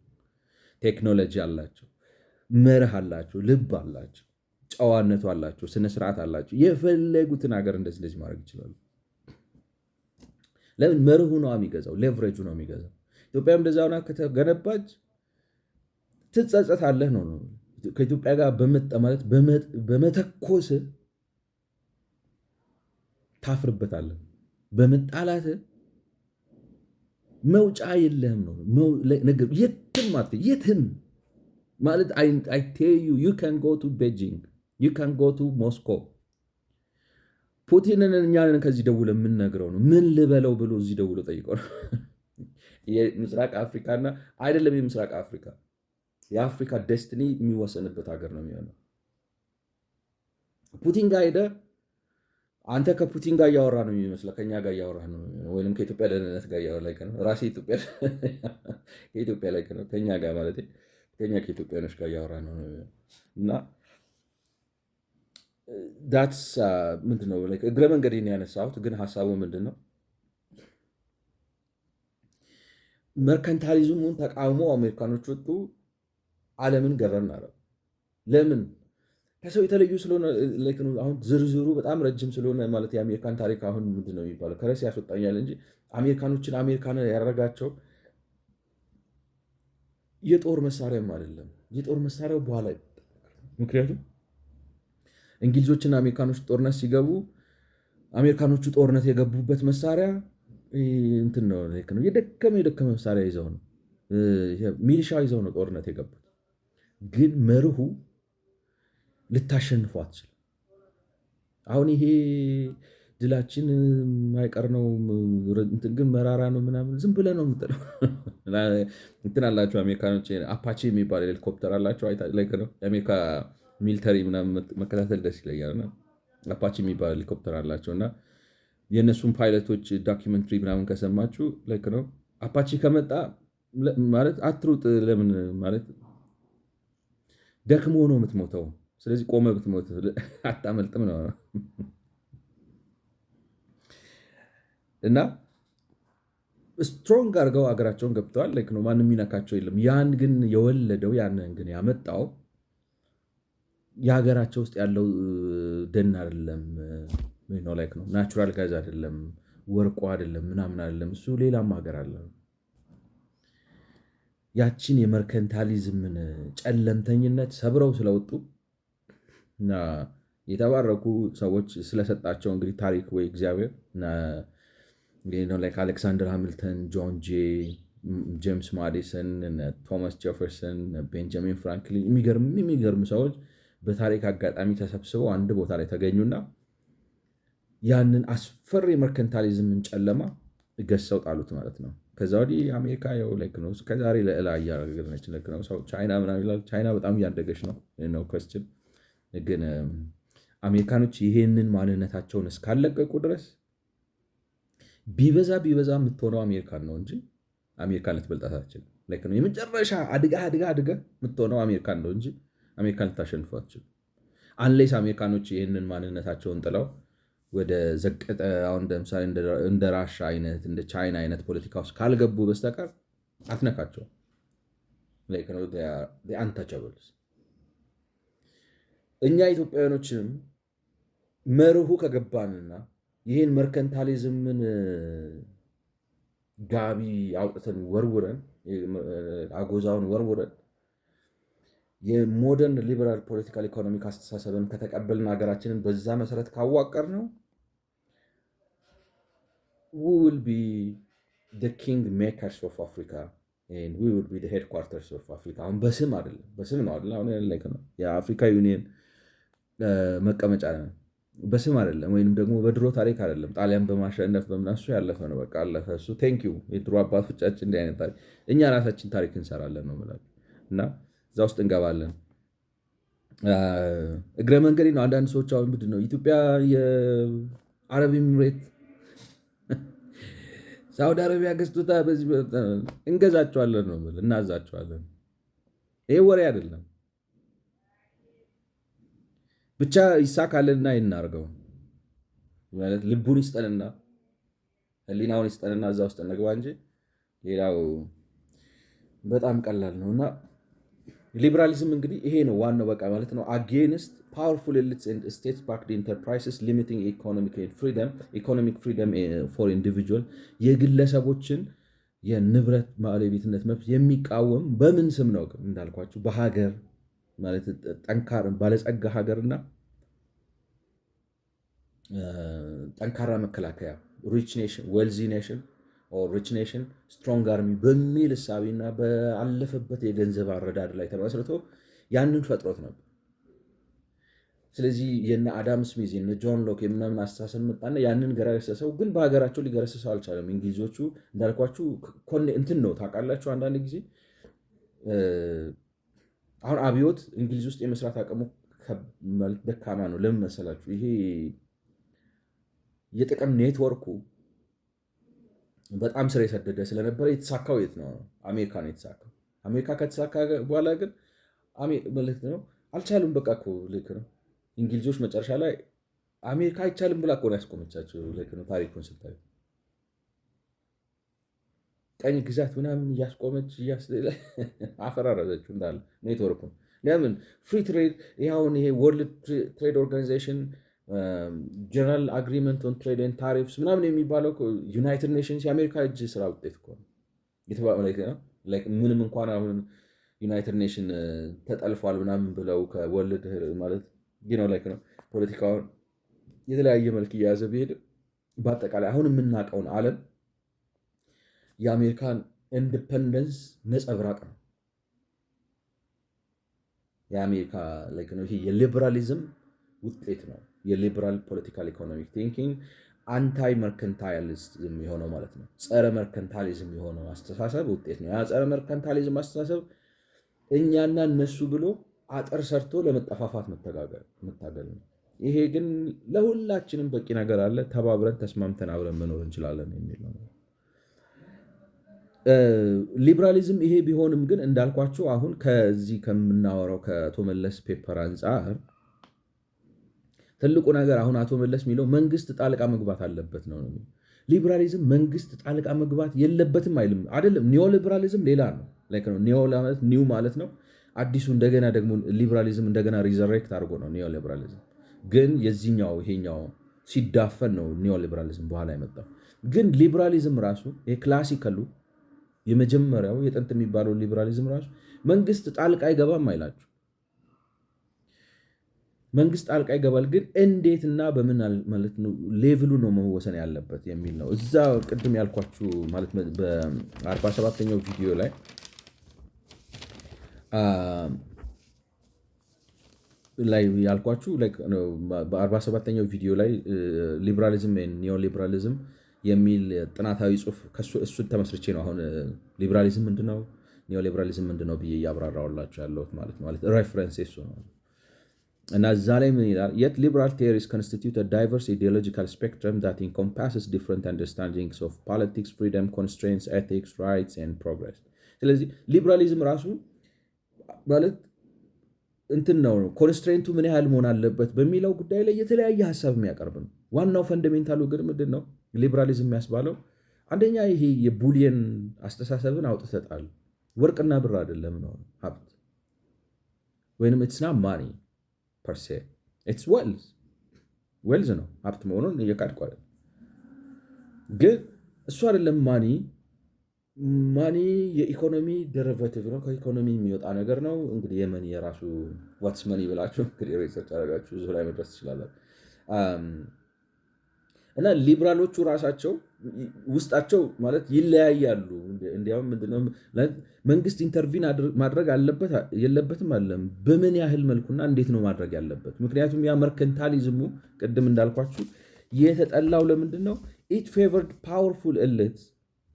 A: ቴክኖሎጂ አላቸው፣ መርህ አላቸው፣ ልብ አላቸው፣ ጨዋነቱ አላቸው፣ ስነስርዓት አላቸው። የፈለጉትን ሀገር እንደዚህ ማድረግ ይችላሉ። ለምን? መርሁ ነው የሚገዛው፣ ሌቨሬጁ ነው የሚገዛው። ኢትዮጵያም እንደዛ ሆና ከተገነባች ትጸጸታለህ ነው። ከኢትዮጵያ ጋር ማለት በመተኮስ ታፍርበታለህ። በመጣላት መውጫ የለህም ነው ነገር። የትም ማለት አይ ቴል ዩ ካን ጎ ቱ ቤጂንግ፣ ዩ ካን ጎ ቱ ሞስኮ። ፑቲንን እኛን ከዚህ ደውለ የምንነግረው ነው። ምን ልበለው ብሎ እዚህ ደውሎ ጠይቀው ነው። የምስራቅ አፍሪካና አይደለም የምስራቅ አፍሪካ የአፍሪካ ዴስቲኒ የሚወሰንበት ሀገር ነው የሚሆነው። ፑቲን ጋር ሄደ አንተ ከፑቲን ጋር እያወራ ነው የሚመስለው፣ ከኛ ጋር እያወራ ነው ወይም ከኢትዮጵያ ደህንነት ጋር እያወራ ላይ ነው። ራሴ ከኢትዮጵያ ላይ ነው ከኛ ጋር ማለት ከኛ ከኢትዮጵያኖች ጋር እያወራ ነው እና ዳትስ ምንድነው እግረ መንገዴን ያነሳሁት። ግን ሀሳቡ ምንድን ነው? መርከንታሊዝሙን ተቃውሞ አሜሪካኖች ወጡ፣ ዓለምን ገረን አለ። ለምን? ከሰው የተለዩ ስለሆነ። አሁን ዝርዝሩ በጣም ረጅም ስለሆነ ማለት የአሜሪካን ታሪክ አሁን ምንድን ነው የሚባለው ከረስ ያስወጣኛል እንጂ አሜሪካን ያደረጋቸው የጦር መሳሪያም አይደለም። የጦር መሳሪያው በኋላ ምክንያቱም እንግሊዞችና አሜሪካኖች ጦርነት ሲገቡ አሜሪካኖቹ ጦርነት የገቡበት መሳሪያ እንትን ነው የደከመ መሳሪያ ይዘው ነው፣ ሚሊሻ ይዘው ነው ጦርነት የገቡት። ግን መርሁ ልታሸንፉ አትችልም። አሁን ይሄ ድላችን ማይቀር ነው ግን መራራ ነው ምናምን ዝም ብለህ ነው የምጥለው። እንትን አላቸው አሜሪካኖች አፓቼ የሚባል ሄሊኮፕተር አላቸው። የአሜሪካ ሚሊተሪ ምናምን መከታተል ደስ ይለኛል። አፓቼ የሚባል ሄሊኮፕተር አላቸው እና የእነሱን ፓይለቶች ዶኪመንትሪ ምናምን ከሰማችሁ ነው አፓቼ ከመጣ ማለት አትሩጥ። ለምን ማለት ደክሞ ነው የምትሞተው። ስለዚህ ቆመ ብትሞት አታመልጥም ነው እና ስትሮንግ አድርገው ሀገራቸውን ገብተዋል። ላይክ ነው ማንም የሚነካቸው የለም። ያን ግን የወለደው ያንን ግን ያመጣው የሀገራቸው ውስጥ ያለው ደን አይደለም፣ ላይክ ነው ናቹራል ጋዝ አይደለም፣ ወርቆ አይደለም፣ ምናምን አይደለም። እሱ ሌላም ሀገር አለ። ያችን የመርከንታሊዝምን ጨለምተኝነት ሰብረው ስለወጡ እና የተባረኩ ሰዎች ስለሰጣቸው እንግዲህ ታሪክ ወይ እግዚአብሔር ላይክ አሌክሳንደር ሃሚልተን፣ ጆን ጄ፣ ጄምስ ማዲሰን፣ ቶማስ ጄፈርሰን፣ ቤንጃሚን ፍራንክሊን የሚገርም ሰዎች በታሪክ አጋጣሚ ተሰብስበው አንድ ቦታ ላይ ተገኙና ያንን አስፈሪ የመርከንታሊዝምን ጨለማ ገሰው ጣሉት ማለት ነው። ከዛ ወዲህ አሜሪካ ያው ላይክ ነው እስከዛሬ ለዕላ እያደረገች ነው። ሰው ቻይና ምናምን ይላል። ቻይና በጣም እያደገች ነው ኮስችን። ግን አሜሪካኖች ይሄንን ማንነታቸውን እስካለቀቁ ድረስ ቢበዛ የምትሆነው አሜሪካን ነው እንጂ አሜሪካን ልትበልጣት አትችልም። ላይክ ነው የመጨረሻ አድጋ የምትሆነው አሜሪካን ነው እንጂ አሜሪካን ልታሸንፈው አትችልም። አንሌስ አሜሪካኖች ይህንን ማንነታቸውን ጥለው ወደ ዘቀጠ አሁን ለምሳሌ እንደ ራሻ አይነት እንደ ቻይና አይነት ፖለቲካ ውስጥ ካልገቡ በስተቀር አትነካቸው። አንታቻብልስ እኛ ኢትዮጵያውያኖችንም መርሁ ከገባንና ይህን መርከንታሊዝምን ጋቢ አውጥተን ወርውረን አጎዛውን ወርውረን የሞደርን ሊበራል ፖለቲካል ኢኮኖሚክ አስተሳሰብን ከተቀበልን ሀገራችንን በዛ መሰረት ካዋቀር ነው we will be the king makers of Africa and we will be the headquarters of Africa። አሁን በስም አይደለም፣ በስም ነው አይደል? አሁን ላይክ ነው የአፍሪካ ዩኒየን መቀመጫ ነው፣ በስም አይደለም፣ ወይንም ደግሞ በድሮ ታሪክ አይደለም። ጣሊያን በማሸነፍ በምናሱ ያለፈ ነው፣ በቃ አለፈ። እሱ ቴንክ ዩ የድሮ አባቶቻችን እንዲህ አይነት ታሪክ፣ እኛ ራሳችን ታሪክ እንሰራለን ነው የምላችሁ እና እዛ ውስጥ እንገባለን። እግረ መንገዴ ነው። አንዳንድ ሰዎች አሁን ምንድን ነው ኢትዮጵያ የአረብ ኤሚሬት ሳውዲ አረቢያ ገዝቶታ በዚህ እንገዛቸዋለን ነው የምልህ፣ እናዛቸዋለን። ይሄ ወሬ አይደለም። ብቻ ይሳካልንና ይናርገው ማለት ልቡን ይስጠንና ህሊናውን ይስጠንና እዛ ውስጥ እንግባ እንጂ ሌላው በጣም ቀላል ነው እና ሊበራሊዝም እንግዲህ ይሄ ነው ዋናው በቃ ማለት ነው። አጌንስት ፓወርፉል ኤሊትስ ኤንድ ስቴት ባክድ ኢንተርፕራይዝስ ሊሚቲንግ ኢኮኖሚክ ፍሪደም ፎር ኢንዲቪጁዋል የግለሰቦችን የንብረት ባለቤትነት መብት የሚቃወም በምን ስም ነው እንዳልኳችሁ በሀገር ማለት ጠንካራ ባለጸጋ ሀገርና ጠንካራ መከላከያ ሪች ኔሽን ዌልዚ ኔሽን ሪች ኔሽን ስትሮንግ አርሚ በሚል እሳቤና በአለፈበት የገንዘብ አረዳድ ላይ ተመስርቶ ያንን ፈጥሮት ነበር። ስለዚህ የነ አዳም ስሚዝ የነ ጆን ሎክ የምናምን አስተሳሰብ መጣና ያንን ገረሰሰው። ግን በሀገራቸው ሊገረሰሰው አልቻለም። እንግሊዞቹ እንዳልኳችሁ እንትን ነው ታውቃላችሁ። አንዳንድ ጊዜ አሁን አብዮት እንግሊዝ ውስጥ የመስራት አቅሙ ደካማ ነው። ለምን መሰላችሁ? ይሄ የጥቅም ኔትወርኩ በጣም ስር የሰደደ ስለነበረ የተሳካው የት ነው? አሜሪካ ነው የተሳካው። አሜሪካ ከተሳካ በኋላ ግን ማለት ነው አልቻሉም። በቃ እኮ ልክ ነው። እንግሊዞች መጨረሻ ላይ አሜሪካ አይቻልም ብላ እኮ ነው ያስቆመቻቸው። ልክ ነው። ታሪኩን ስታዩ ቀኝ ግዛት ምናምን እያስቆመች አፈራረሰችው እንዳለ ኔትወርኩን። ለምን ፍሪ ትሬድ ይኸውን ይሄ ወርልድ ትሬድ ኦርጋናይዜሽን ጀነራል አግሪመንት ኦን ትሬድ ኤንድ ታሪፍስ ምናምን የሚባለው ዩናይትድ ኔሽንስ የአሜሪካ እጅ ስራ ውጤት እኮ ነው። ምንም እንኳን አሁን ዩናይትድ ኔሽን ተጠልፏል ምናምን ብለው ከወርልድ ማለት ነው ፖለቲካውን የተለያየ መልክ እየያዘ ቢሄድ በአጠቃላይ አሁን የምናውቀውን ዓለም የአሜሪካን ኢንዲፐንደንስ ነጸብራቅ ነው። የአሜሪካ ይሄ የሊበራሊዝም ውጤት ነው። የሊበራል ፖለቲካል ኢኮኖሚክ ቲንኪንግ አንታይ መርከንታሊዝም የሆነው ማለት ነው። ጸረ መርከንታሊዝም የሆነው አስተሳሰብ ውጤት ነው። ያ ጸረ መርከንታሊዝም አስተሳሰብ እኛና እነሱ ብሎ አጥር ሰርቶ ለመጠፋፋት መታገል ነው። ይሄ ግን ለሁላችንም በቂ ነገር አለ፣ ተባብረን ተስማምተን አብረን መኖር እንችላለን የሚል ነው። ሊብራሊዝም ይሄ ቢሆንም ግን እንዳልኳቸው አሁን ከዚህ ከምናወራው ከአቶ መለስ ፔፐር አንጻር ትልቁ ነገር አሁን አቶ መለስ የሚለው መንግስት ጣልቃ መግባት አለበት ነው። ሊብራሊዝም መንግስት ጣልቃ መግባት የለበትም አይልም። አይደለም ኒዮ ሊብራሊዝም ሌላ ነው። ኒው ማለት ነው አዲሱ እንደገና ደግሞ ሊብራሊዝም እንደገና ሪዘሬክት አድርጎ ነው ኒዮ ሊብራሊዝም። ግን የዚህኛው ይሄኛው ሲዳፈን ነው ኒዮ ሊብራሊዝም በኋላ የመጣው። ግን ሊብራሊዝም ራሱ የክላሲካሉ የመጀመሪያው የጥንት የሚባለው ሊበራሊዝም ራሱ መንግስት ጣልቃ አይገባም አይላችሁ። መንግስት ጣልቃ ይገባል፣ ግን እንዴትና በምን ማለት ነው ሌቭሉ ነው መወሰን ያለበት የሚል ነው። እዛ ቅድም ያልኳችሁ ማለት በ47ኛው ቪዲዮ ላይ ያልኳችሁ በ47ኛው ቪዲዮ ላይ ሊበራሊዝም ኒዮ ሊበራሊዝም የሚል ጥናታዊ ጽሁፍ እሱን ተመስርቼ ነው አሁን ሊበራሊዝም ምንድነው ኒዮ ሊበራሊዝም ምንድነው ብዬ እያብራራሁላችሁ ያለሁት ማለት ሬፈረንስ እሱ ነው። እና እዛ ላይ ምን ይላል? የት ሊበራል ቴዎሪስ ኮንስቲትዩት ዳይቨርስ ኢዲዮሎጂካል ስፔክትረም ዛት ኢንኮምፓስስ ዲፍረንት አንደርስታንዲንግስ ኦፍ ፖለቲክስ፣ ፍሪደም፣ ኮንስትሬንትስ፣ ኤቲክስ፣ ራይትስ ኤንድ ፕሮግረስ። ስለዚህ ሊበራሊዝም ራሱ ማለት እንትን ነው ኮንስትሬንቱ ምን ያህል መሆን አለበት በሚለው ጉዳይ ላይ የተለያየ ሀሳብ የሚያቀርብ ነው። ዋናው ፈንዳሜንታሉ ግን ምንድን ነው ሊበራሊዝም የሚያስባለው? አንደኛ ይሄ የቡሊየን አስተሳሰብን አውጥተጣል። ወርቅና ብር አይደለም ነው ሀብት ወይንም ኢትስ ናት ማኒ ፐርሴ ኢትስ ዌልዝ ነው ሀብት መሆኑን እየካድኩ አይደለም። ግን እሱ አይደለም ማኒ የኢኮኖሚ ደሪቬቲቭ ነው። ከኢኮኖሚ የሚወጣ ነገር ነው። እንግዲህ የመኒ የራሱ ዋትስ መኒ ብላችሁ እንግዲህ ሪሰርች አደረጋችሁ ብዙ ላይ መድረስ ትችላላችሁ። እና ሊበራሎቹ ራሳቸው ውስጣቸው ማለት ይለያያሉ። እንዲያውም ምንድነው መንግስት ኢንተርቪን ማድረግ አለበት የለበትም አለም በምን ያህል መልኩና እንዴት ነው ማድረግ ያለበት? ምክንያቱም ያ መርከንታሊዝሙ ቅድም እንዳልኳችሁ የተጠላው ለምንድን ነው? ኢት ፌቨርድ ፓወርፉል ኤሊትስ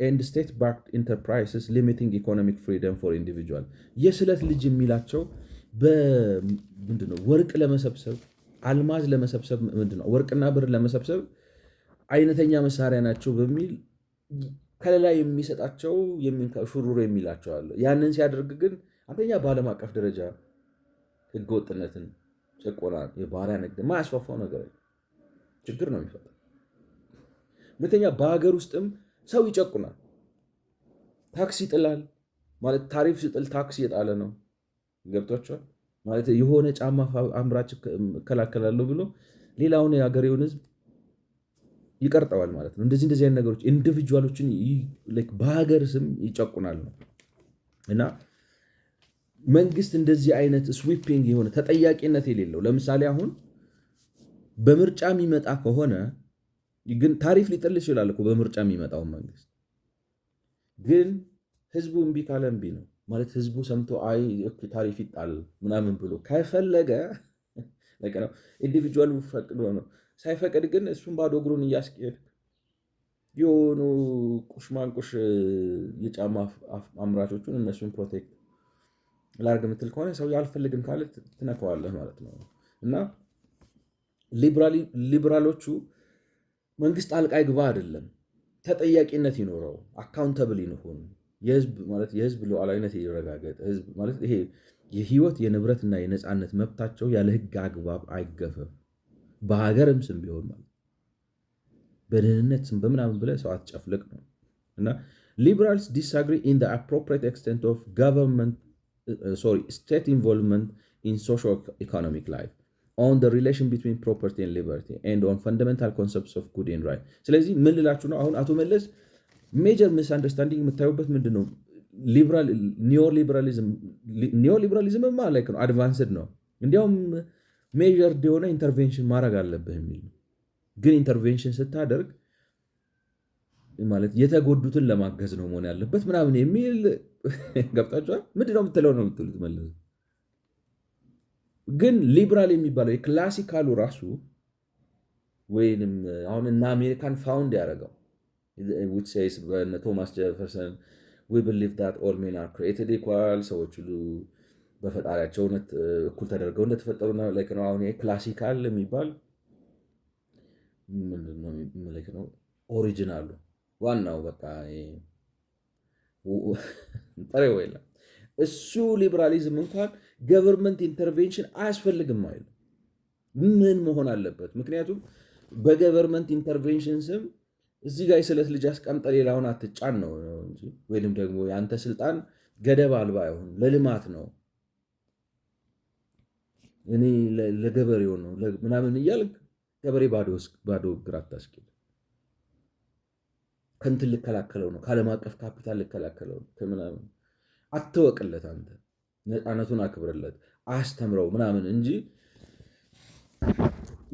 A: ኤንድ ስቴት ባክድ ኢንተርፕራይዝስ ሊሚቲንግ ኢኮኖሚክ ፍሪደም ፎር ኢንዲቪጁዋል። የስለት ልጅ የሚላቸው በምንድነው ወርቅ ለመሰብሰብ አልማዝ ለመሰብሰብ ምንድነው ወርቅና ብር ለመሰብሰብ አይነተኛ መሳሪያ ናቸው በሚል ከሌላ የሚሰጣቸው ሹሩሩ የሚላቸው አለ። ያንን ሲያደርግ ግን አንደኛ በዓለም አቀፍ ደረጃ ህገወጥነትን፣ ጭቆና፣ የባሪያ ንግድ ማያስፋፋው ነገር ችግር ነው የሚፈጠር። ሁለተኛ በሀገር ውስጥም ሰው ይጨቁናል። ታክስ ይጥላል ማለት ታሪፍ ሲጥል ታክስ እየጣለ ነው። ገብቷቸዋል ማለት የሆነ ጫማ አምራች እከላከላለሁ ብሎ ሌላውን የሀገሬውን ህዝብ ይቀርጠዋል ማለት ነው። እንደዚህ አይነት ነገሮች ኢንዲቪጁዋሎችን በሀገር ስም ይጨቁናል ነው። እና መንግስት እንደዚህ አይነት ስዊፒንግ የሆነ ተጠያቂነት የሌለው ለምሳሌ አሁን በምርጫ የሚመጣ ከሆነ ግን ታሪፍ ሊጥል ይችላል እኮ በምርጫ የሚመጣውን መንግስት ግን ህዝቡ እምቢ ካለ እምቢ ነው ማለት ህዝቡ ሰምቶ አይ ታሪፍ ይጣል ምናምን ብሎ ከፈለገ ነው ኢንዲቪጁዋሉ ፈቅዶ ነው። ሳይፈቅድ ግን እሱን ባዶ እግሩን እያስኬድ የሆኑ ቁሽማንቁሽ የጫማ አምራቾቹን እነሱን ፕሮቴክት ላርግ ምትል ከሆነ ሰው ያልፈልግም ካለ ትነከዋለህ ማለት ነው። እና ሊበራሎቹ መንግስት ጣልቃ ይግባ አይደለም፣ ተጠያቂነት ይኖረው፣ አካውንተብል ይሁን፣ የህዝብ ሉዓላዊነት ይረጋገጥ፣ ህዝብ ማለት ይሄ የህይወት የንብረትና የነፃነት መብታቸው ያለ ህግ አግባብ አይገፈፍ። በሀገርም ስም ቢሆን ማለት በደህንነት ስም በምናምን ብለህ ሰው አትጨፍልቅ ነው። እና ሊበራልስ ዲስአግሪ ኢን ዘ አፕሮፕሪየት ኤክስቴንት ኦፍ ስቴት ኢንቮልቭመንት ኢን ሶሾ ኢኮኖሚክ ላይፍ ኦን ዘ ሪሌሽን ቢትዊን ፕሮፐርቲ ኤንድ ሊበርቲ ኤንድ ኦን ፈንዳሜንታል ኮንሰፕትስ ኦፍ ጉድ ኤንድ ራይት። ስለዚህ ምን ልላችሁ ነው? አሁን አቶ መለስ ሜጀር ሚስ አንደርስታንዲንግ የምታዩበት ምንድን ነው? ኒዮ ሊበራሊዝምማ ላይክ ነው አድቫንስድ ነው እንዲያውም ሜጀርድ የሆነ ኢንተርቬንሽን ማድረግ አለብህ የሚል ነው። ግን ኢንተርቬንሽን ስታደርግ ማለት የተጎዱትን ለማገዝ ነው መሆን ያለበት ምናምን የሚል ገብታችኋል። ምንድነው የምትለው ነው የምትሉት መለስ። ግን ሊበራል የሚባለው የክላሲካሉ ራሱ ወይም አሁን እና አሜሪካን ፋውንድ ያደረገው ቶማስ ጀፈርሰን we believe that all men are created equal ሰዎች ሁሉ በፈጣሪያቸው እኩል ተደርገው እንደተፈጠሩ ነው። አሁን ክላሲካል የሚባል ምንድነው ኦሪጂናሉ ዋናው በቃ ጥሬው የለም። እሱ ሊበራሊዝም እንኳን ገቨርንመንት ኢንተርቬንሽን አያስፈልግም አይልም። ምን መሆን አለበት? ምክንያቱም በገቨርንመንት ኢንተርቬንሽን ስም እዚህ ጋር የስለት ልጅ አስቀምጠ ሌላውን አትጫን ነው እንጂ ወይንም ደግሞ የአንተ ስልጣን ገደብ አልባ አይሆን ለልማት ነው እኔ ለገበሬው ነው ምናምን እያልክ ገበሬ ባዶ እግር አታስኬድ። ከንትን ልከላከለው ነው፣ ከዓለም አቀፍ ካፒታል ልከላከለው ነው ከምናምን አትወቅለት። አንተ ነፃነቱን አክብርለት፣ አስተምረው ምናምን እንጂ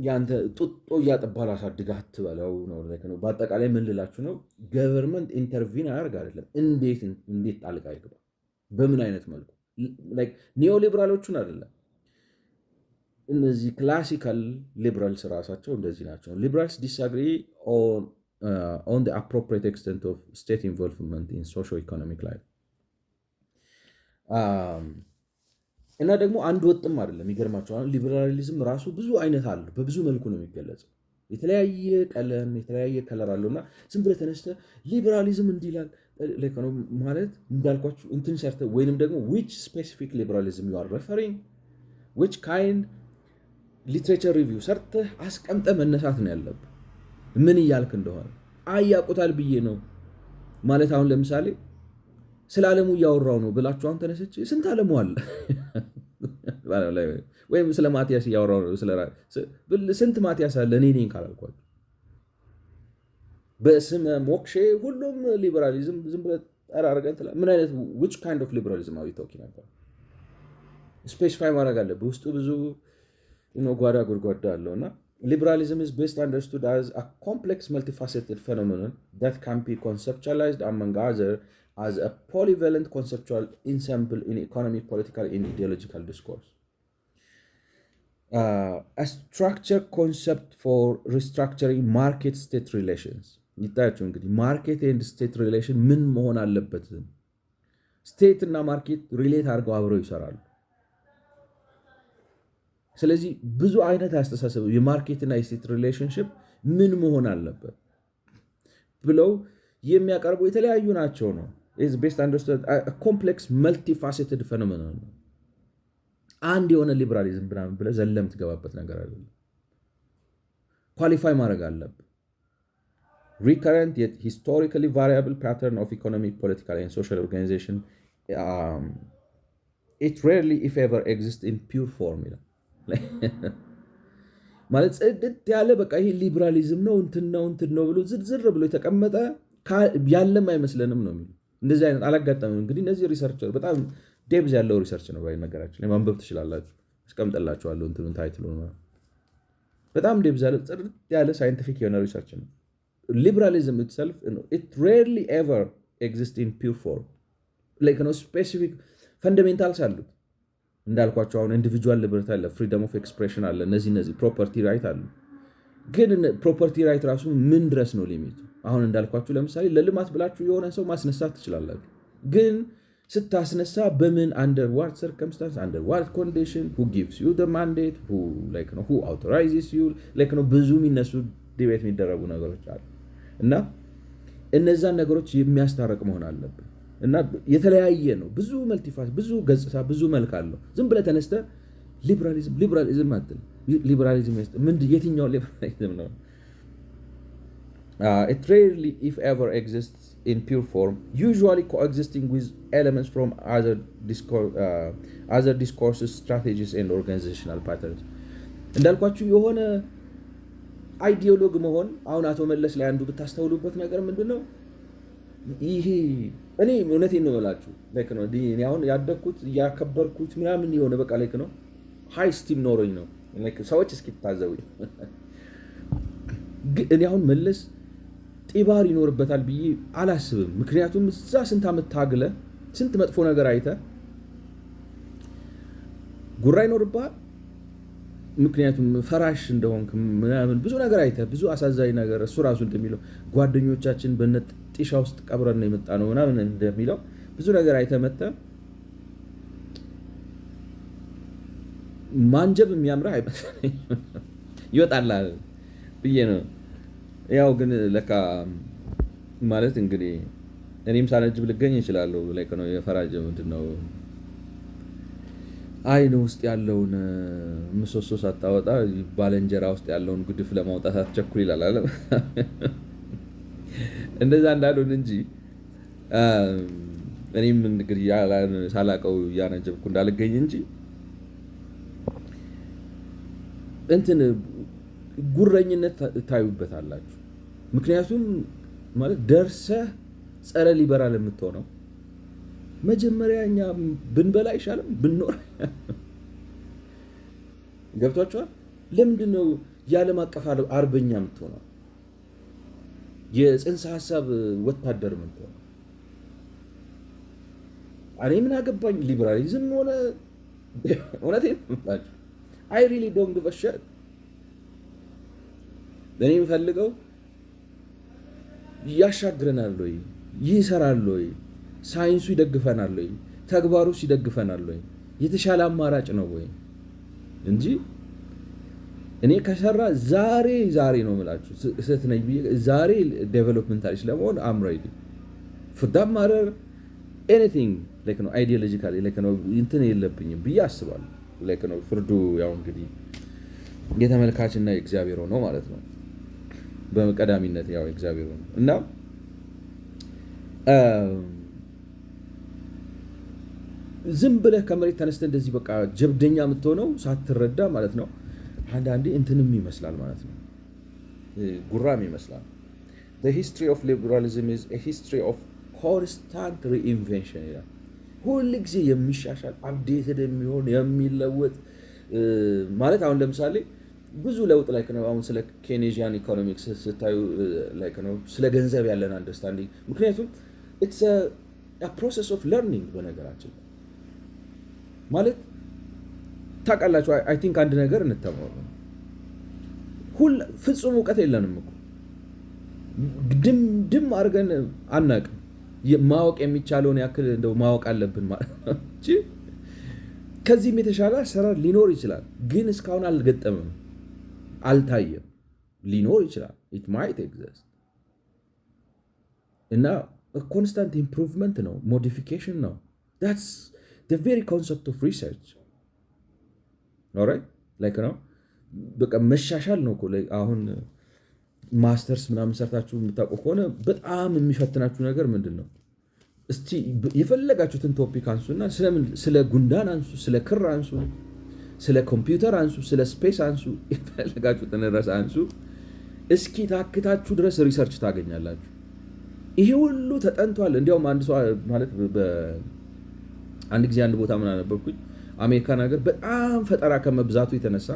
A: ያንተ ጡጦ እያጠባ ላሳድግህ አትበለው ነው። በአጠቃላይ ምን ልላችሁ ነው? ገቨርንመንት ኢንተርቪን አያርግ አይደለም። እንዴት ጣልቃ ይግባ? በምን አይነት መልኩ? ኒዮ ሊበራሎቹን አይደለም፣ እነዚህ ክላሲካል ሊበራልስ ራሳቸው እንደዚህ ናቸው። ሊበራልስ ዲስአግሪ ኦን ዘ አፕሮፕሪየት ኤክስተንት ኦፍ ስቴት ኢንቮልቭመንት ኢን ሶሾ ኢኮኖሚክ ላይፍ እና ደግሞ አንድ ወጥም አይደለም። ይገርማቸዋል። ሊበራሊዝም ራሱ ብዙ አይነት አለ፣ በብዙ መልኩ ነው የሚገለጸው። የተለያየ ቀለም የተለያየ ከለር አለው እና ዝም ብለህ ተነስተህ ሊበራሊዝም እንዲላል ማለት እንዳልኳችሁ እንትን ሰርተህ ወይንም ደግሞ which specific liberalism you are referring which kind ሊትሬቸር ሪቪው ሰርተህ አስቀምጠህ መነሳት ነው ያለብህ። ምን እያልክ እንደሆነ አያውቁታል ብዬ ነው ማለት። አሁን ለምሳሌ ስለ ዓለሙ እያወራው ነው ብላችሁ አሁን ተነስቼ ስንት ዓለሙ አለ ወይም ስለ ማቲያስ እያወራው ነው ስንት ማቲያስ አለ እኔ ነኝ ካላልኳችሁ በስመ ሞክሼ ሁሉም ሊበራሊዝም ዝም ብለህ ጠራርገን ምን አይነት which kind of liberalism are we talking about? ስፔሲፋይ ማድረግ አለብህ። ውስጡ ብዙ ጓዳ ጉድጓዳ አለው እና liberalism is best understood as a complex multifaceted phenomenon that can be conceptualized among other as a polyvalent conceptual ensemble in economic, political, and ideological discourse. A structured concept for restructuring market-state relations. ይታያቸው እንግዲህ ማርኬት ኤንድ ስቴት ሪሌሽን ምን መሆን አለበት? ስቴት እና ማርኬት ሪሌት አድርገው አብረው ይሰራሉ። ስለዚህ ብዙ አይነት አስተሳሰብ የማርኬት እና የስቴት ሪሌሽንሽፕ ምን መሆን አለበት ብለው የሚያቀርቡ የተለያዩ ናቸው ነው is best understood a complex multifaceted phenomenon ነው። አንድ የሆነ ሊበራሊዝም ብለህ ዘለም ትገባበት ነገር አይደለም። ኳሊፋይ ማድረግ አለብህ። recurrent yet historically variable pattern of economic, political and social organization it rarely if ever exists in pure form ይላል። ማለት ጽድት ያለ በቃ ይሄ ሊበራሊዝም ነው እንትን ነው ብሎ ዝርዝር ብሎ የተቀመጠ ያለም አይመስለንም ነው የሚሉ እንደዚህ አይነት አላጋጠመም። እንግዲህ እነዚህ ሪሰርች በጣም ዴብዝ ያለው ሪሰርች ነው ባይ ነገራችን ላይ ማንበብ ትችላላችሁ። አስቀምጥላችኋለሁ እንትኑን ታይትሉ ነው። በጣም ዴብዝ ያለ ሳይንቲፊክ የሆነ ሪሰርች ነው። liberalism itself it rarely ever exists in pure form like specific fundamentals አሉት እንዳልኳቸው አሁን ኢንዲቪጁዋል ሊበርቲ አለ፣ ፍሪደም ኦፍ ኤክስፕሬሽን አለ፣ እነዚህ ፕሮፐርቲ ራይት አሉ። ግን ፕሮፐርቲ ራይት ራሱ ምን ድረስ ነው ሊሚቱ? አሁን እንዳልኳችሁ ለምሳሌ ለልማት ብላችሁ የሆነ ሰው ማስነሳት ትችላላችሁ። ግን ስታስነሳ በምን under what circumstance under what condition who gives you the mandate who authorizes you ብዙ የሚነሱ ዲቤት የሚደረጉ ነገሮች አሉ እና እነዛን ነገሮች የሚያስታርቅ መሆን አለብን እና የተለያየ ነው። ብዙ መልቲፋስ ብዙ ገጽታ ብዙ መልክ አለው። ዝም ብለህ ተነስተህ ሊበራሊዝም አትል። ሊበራሊዝም የትኛው ሊበራሊዝም ነው? It rarely if ever exists in pure form, usually coexisting with elements from other discourses, strategies and organizational patterns. እንዳልኳችሁ የሆነ አይዲዮሎግ መሆን አሁን አቶ መለስ ላይ አንዱ ብታስተውሉበት ነገር ምንድነው? ይሄ እኔ እውነቴን ነው የምላችሁ ነው እኔ አሁን ያደግኩት ያከበርኩት ምናምን የሆነ በቃ ነው ሃይ ስቲም ኖሮኝ ነው ሰዎች እስኪታዘቡኝ። እኔ አሁን መለስ ጢባር ይኖርበታል ብዬ አላስብም። ምክንያቱም እዛ ስንት ዓመት ታግለ ስንት መጥፎ ነገር አይተ ጉራ ይኖርብሃል። ምክንያቱም ፈራሽ እንደሆንክ ምናምን ብዙ ነገር አይተ ብዙ አሳዛኝ ነገር እሱ ራሱ እንደሚለው ጓደኞቻችን በነጢሻ ውስጥ ቀብረን ነው የመጣ ነው ምናምን እንደሚለው ብዙ ነገር አይተ መጣ ማንጀብ የሚያምርህ አይመስለኝም ይወጣላል ብዬ ነው። ያው ግን ለካ ማለት እንግዲህ እኔም ሳነጅብ ልገኝ እችላለሁ። ላይክ ነው የፈራጅ ምንድነው አይን ውስጥ ያለውን ምሰሶ ሳታወጣ ባለንጀራ ውስጥ ያለውን ጉድፍ ለማውጣት አትቸኩል ይላል አለ። እንደዛ እንዳልሆን እንጂ እኔም እንግዲህ ሳላቀው እያነጀብኩ እንዳልገኝ እንጂ እንትን ጉረኝነት ታዩበታላችሁ። ምክንያቱም ማለት ደርሰህ ጸረ ሊበራል የምትሆነው መጀመሪያ እኛ ብንበላ አይሻልም ብንኖር? ገብቷችኋል? ለምንድን ነው የዓለም አቀፍ አርበኛ የምትሆነው? የጽንሰ ሀሳብ ወታደር የምትሆነው? እኔ ምን አገባኝ ሊበራሊዝም ሆነ እውነቴን እምላችሁ አይ ሪሊ ዶንት ጊቭ አ ሺት። እኔ የምፈልገው ያሻግረናል ወይ ይሰራል ወይ ሳይንሱ ይደግፈናል ወይ ተግባሩስ ይደግፈናል ወይ የተሻለ አማራጭ ነው ወይ እንጂ እኔ ከሰራ ዛሬ ነው የምላችሁ ስትነኝ ዛሬ ዴቨሎፕመንታሊስት ለመሆን አም ሬዲ for that matter anything like ነው ideologically like ነው እንትን የለብኝም ብዬ አስባለሁ። like ነው ፍርዱ ያው እንግዲህ የተመልካችና የእግዚአብሔር ነው ማለት ነው። በቀዳሚነት ያው እግዚአብሔር ነው እና ዝም ብለህ ከመሬት ተነስተህ እንደዚህ በቃ ጀብደኛ የምትሆነው ሳትረዳ ማለት ነው። አንዳንዴ እንትንም ይመስላል ማለት ነው፣ ጉራም ይመስላል። the history of liberalism is a history of constant reinvention ይላል። ሁሉ ጊዜ የሚሻሻል አፕዴትድ የሚሆን የሚለወጥ ማለት አሁን ለምሳሌ ብዙ ለውጥ ላይ ነው። አሁን ስለ ኬኔዥያን ኢኮኖሚክስ ስታዩ ላይ ነው ስለ ገንዘብ ያለን አንደርስታንዲንግ፣ ምክንያቱም it's a process of learning በነገራችን ማለት ታውቃላችሁ። አይ ቲንክ አንድ ነገር እንተማው ፍጹም እውቀት የለንም እኮ ድም አድርገን አናውቅም። ማወቅ የሚቻለውን ያክል እንደው ማወቅ አለብን ማለት ነው እንጂ ከዚህም የተሻለ አሰራር ሊኖር ይችላል፣ ግን እስካሁን አልገጠምም፣ አልታየም። ሊኖር ይችላል it might exist እና ኮንስታንት ኢምፕሩቭመንት ነው፣ ሞዲፊኬሽን ነው። that's the very concept of research alright like ነው በቃ መሻሻል ነው እኮ አሁን ማስተርስ ምናምን ሰርታችሁ የምታውቁ ከሆነ በጣም የሚፈትናችሁ ነገር ምንድን ነው? እስቲ የፈለጋችሁትን ቶፒክ አንሱና ስለ ጉንዳን አንሱ፣ ስለ ክር አንሱ፣ ስለ ኮምፒውተር አንሱ፣ ስለ ስፔስ አንሱ፣ የፈለጋችሁትን ርዕስ አንሱ። እስኪ ታክታችሁ ድረስ ሪሰርች ታገኛላችሁ። ይሄ ሁሉ ተጠንቷል። እንዲያውም አንድ ሰው ማለት አንድ ጊዜ አንድ ቦታ ምን አነበብኩኝ፣ አሜሪካን ሀገር በጣም ፈጠራ ከመብዛቱ የተነሳ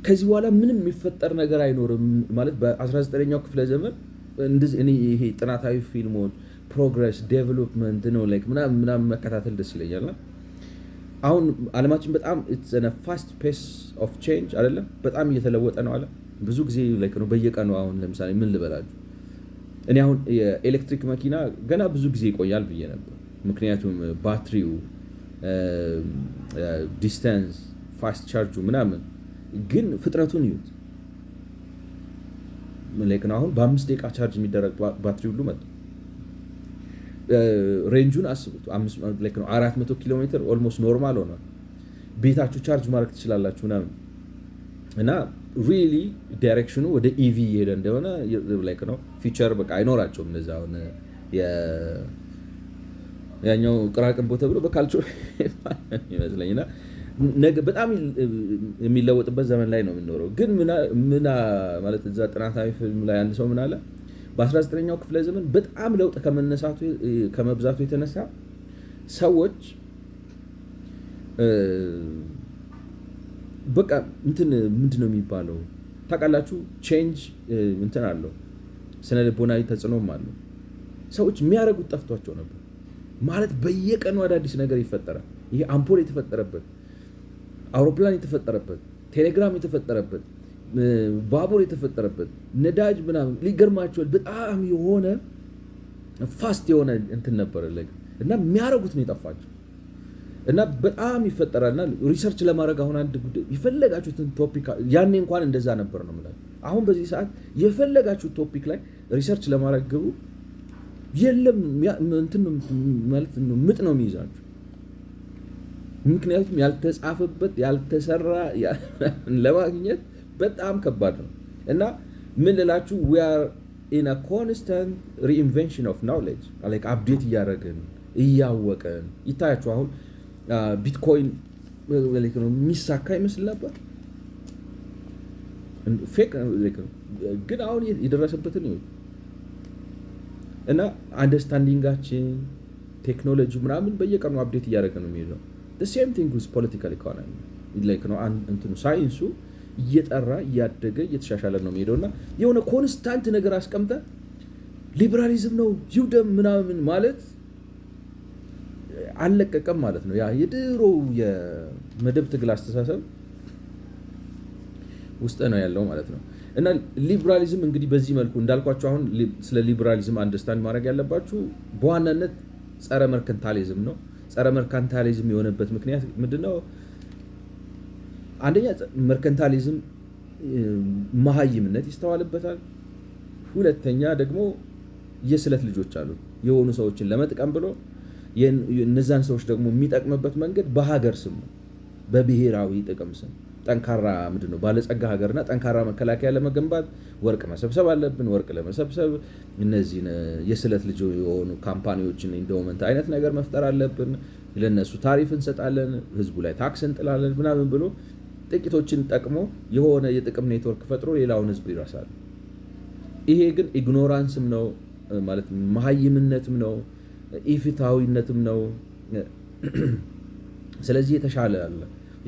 A: ከዚህ በኋላ ምንም የሚፈጠር ነገር አይኖርም ማለት በ19ኛው ክፍለ ዘመን እንደዚህ እኔ ይሄ ጥናታዊ ፊልሞች ፕሮግረስ ዴቨሎፕመንት ነው ላይክ ምናምን መከታተል ደስ ይለኛል። አሁን ዓለማችን በጣም it's in a fast pace of change አይደለም፣ በጣም እየተለወጠ ነው አለ ብዙ ጊዜ ላይክ ነው በየቀኑ። አሁን ለምሳሌ ምን ልበላችሁ እኔ አሁን የኤሌክትሪክ መኪና ገና ብዙ ጊዜ ይቆያል ብዬ ነበር፣ ምክንያቱም ባትሪው ዲስታንስ ፋስት ቻርጁ ምናምን፣ ግን ፍጥነቱን ይዩት ላይክ ነው አሁን በ5 ደቂቃ ቻርጅ የሚደረግ ባትሪ ሁሉ መጣ። ሬንጁን አስቡት 400 ኪሎ ሜትር ኦልሞስት ኖርማል ሆኗል። ቤታችሁ ቻርጅ ማድረግ ትችላላችሁ ምናምን እና ሪሊ ዳይሬክሽኑ ወደ ኢቪ እየሄደ እንደሆነ ላይክ ነው ፊቸር በቃ አይኖራቸውም። እነዛ አሁን ያኛው ቅራቅንቦ ተብሎ በካልቾ ይመስለኝና በጣም የሚለወጥበት ዘመን ላይ ነው የምንኖረው። ግን ምን ማለት እዛ ጥናታዊ ፊልም ላይ አንድ ሰው ምን አለ፣ በ19ኛው ክፍለ ዘመን በጣም ለውጥ ከመብዛቱ የተነሳ ሰዎች በቃ እንትን ምንድነው የሚባለው ታውቃላችሁ፣ ቼንጅ እንትን አለው፣ ስነ ልቦናዊ ተጽዕኖም አለው። ሰዎች የሚያደርጉት ጠፍቷቸው ነበር ማለት በየቀኑ አዳዲስ ነገር ይፈጠራል። ይሄ አምፖል የተፈጠረበት፣ አውሮፕላን የተፈጠረበት፣ ቴሌግራም የተፈጠረበት፣ ባቡር የተፈጠረበት፣ ነዳጅ ምናምን ሊገርማቸዋል። በጣም የሆነ ፋስት የሆነ እንትን ነበር እና የሚያደርጉት ነው የጠፋቸው እና በጣም ይፈጠራልና ሪሰርች ለማድረግ አሁን አንድ ጉዳይ የፈለጋችሁትን ቶፒክ ያኔ እንኳን እንደዛ ነበር ነው ማለት። አሁን በዚህ ሰዓት የፈለጋችሁት ቶፒክ ላይ ሪሰርች ለማድረግ ግቡ፣ የለም እንትን ማለት ነው ምጥ ነው የሚይዛችሁ። ምክንያቱም ያልተጻፈበት ያልተሰራ ለማግኘት በጣም ከባድ ነው። እና ምን ልላችሁ we are in a constant reinvention of knowledge like አፕዴት እያደረግን እያወቀን ይታያችሁ። አሁን ቢትኮይን የሚሳካ ይመስል ነበር ፌክ ግን አሁን የደረሰበትን ይሁን እና አንደርስታንዲንጋችን ቴክኖሎጂ ምናምን በየቀኑ አፕዴት እያደረገ ነው የሚሄደው። the same thing with political economy like ነው እንትኑ ሳይንሱ እየጠራ እያደገ እየተሻሻለ ነው የሚሄደው እና የሆነ ኮንስታንት ነገር አስቀምጠ ሊበራሊዝም ነው ይውደም ምናምን ማለት አልለቀቀም ማለት ነው። ያ የድሮ የመደብ ትግል አስተሳሰብ ውስጥ ነው ያለው ማለት ነው። እና ሊበራሊዝም እንግዲህ በዚህ መልኩ እንዳልኳችሁ አሁን ስለ ሊበራሊዝም አንደርስታንድ ማድረግ ያለባችሁ በዋናነት ጸረ መርከንታሊዝም ነው። ጸረ መርከንታሊዝም የሆነበት ምክንያት ምንድነው? አንደኛ መርከንታሊዝም መሀይምነት ይስተዋልበታል። ሁለተኛ ደግሞ የስለት ልጆች አሉ የሆኑ ሰዎችን ለመጥቀም ብሎ እነዛን ሰዎች ደግሞ የሚጠቅምበት መንገድ በሀገር ስም ነው፣ በብሔራዊ ጥቅም ስም ጠንካራ ምንድነው ባለጸጋ ሀገርና ጠንካራ መከላከያ ለመገንባት ወርቅ መሰብሰብ አለብን። ወርቅ ለመሰብሰብ እነዚህን የስለት ልጅ የሆኑ ካምፓኒዎችን ኢንዶመንት አይነት ነገር መፍጠር አለብን። ለነሱ ታሪፍ እንሰጣለን፣ ህዝቡ ላይ ታክስ እንጥላለን ምናምን ብሎ ጥቂቶችን ጠቅሞ የሆነ የጥቅም ኔትወርክ ፈጥሮ ሌላውን ህዝብ ይረሳል። ይሄ ግን ኢግኖራንስም ነው ማለት መሀይምነትም ነው፣ ኢፍትሃዊነትም ነው። ስለዚህ የተሻለ አለ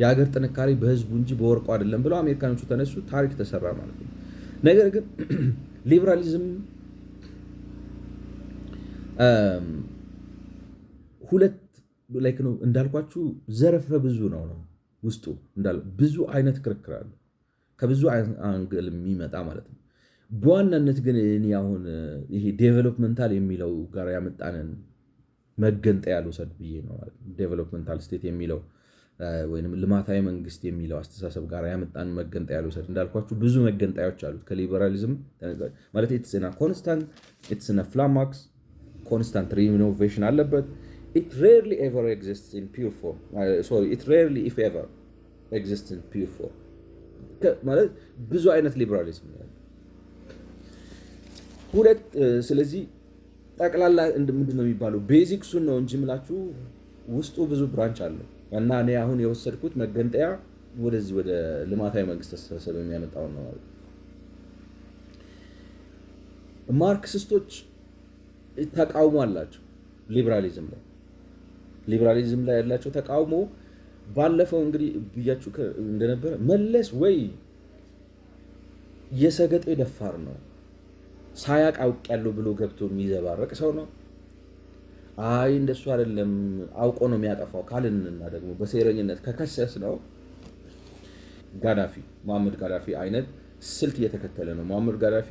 A: የሀገር ጥንካሬ በህዝቡ እንጂ በወርቁ አይደለም ብለው አሜሪካኖቹ ተነሱ፣ ታሪክ ተሰራ ማለት ነው። ነገር ግን ሊበራሊዝም ሁለት ላይክ ነው እንዳልኳችሁ ዘርፈ ብዙ ነው ውስጡ እንዳለ ብዙ አይነት ክርክር አለ ከብዙ አንግል የሚመጣ ማለት ነው። በዋናነት ግን እኔ አሁን ይሄ ዴቨሎፕመንታል የሚለው ጋር ያመጣንን መገንጠያ ልውሰድ ብዬ ነው ማለት ነው። ዴቨሎፕመንታል ስቴት የሚለው ወይንም ልማታዊ መንግስት የሚለው አስተሳሰብ ጋር ያመጣን መገንጠያ ልውሰድ። እንዳልኳችሁ ብዙ መገንጠያዎች አሉት ከሊበራሊዝም ማለት ኢትስ ፍላማክስ ኮንስታንት ሪኖቬሽን አለበት። it rarely ever exists in pure form it rarely if ever exists in pure form ማለት ብዙ አይነት ሊበራሊዝም ነው ሁለት። ስለዚህ ጠቅላላ ምንድን ነው የሚባለው ቤዚክሱን ነው እንጂ ምላችሁ ውስጡ ብዙ ብራንች አለው እና እኔ አሁን የወሰድኩት መገንጠያ ወደዚህ ወደ ልማታዊ መንግስት አስተሳሰብ የሚያመጣው ነው ማለት። ማርክሲስቶች ተቃውሞ አላቸው ሊበራሊዝም ላይ ያላቸው ተቃውሞ ባለፈው እንግዲህ ብያችሁ እንደነበረ መለስ ወይ የሰገጤ ደፋር ነው ሳያቅ አውቅ ያለው ብሎ ገብቶ የሚዘባረቅ ሰው ነው። አይ እንደሱ አይደለም አውቆ ነው የሚያጠፋው ካልንና ደግሞ በሴረኝነት ከከሰስ ነው መሐመድ ጋዳፊ አይነት ስልት እየተከተለ ነው። መሐመድ ጋዳፊ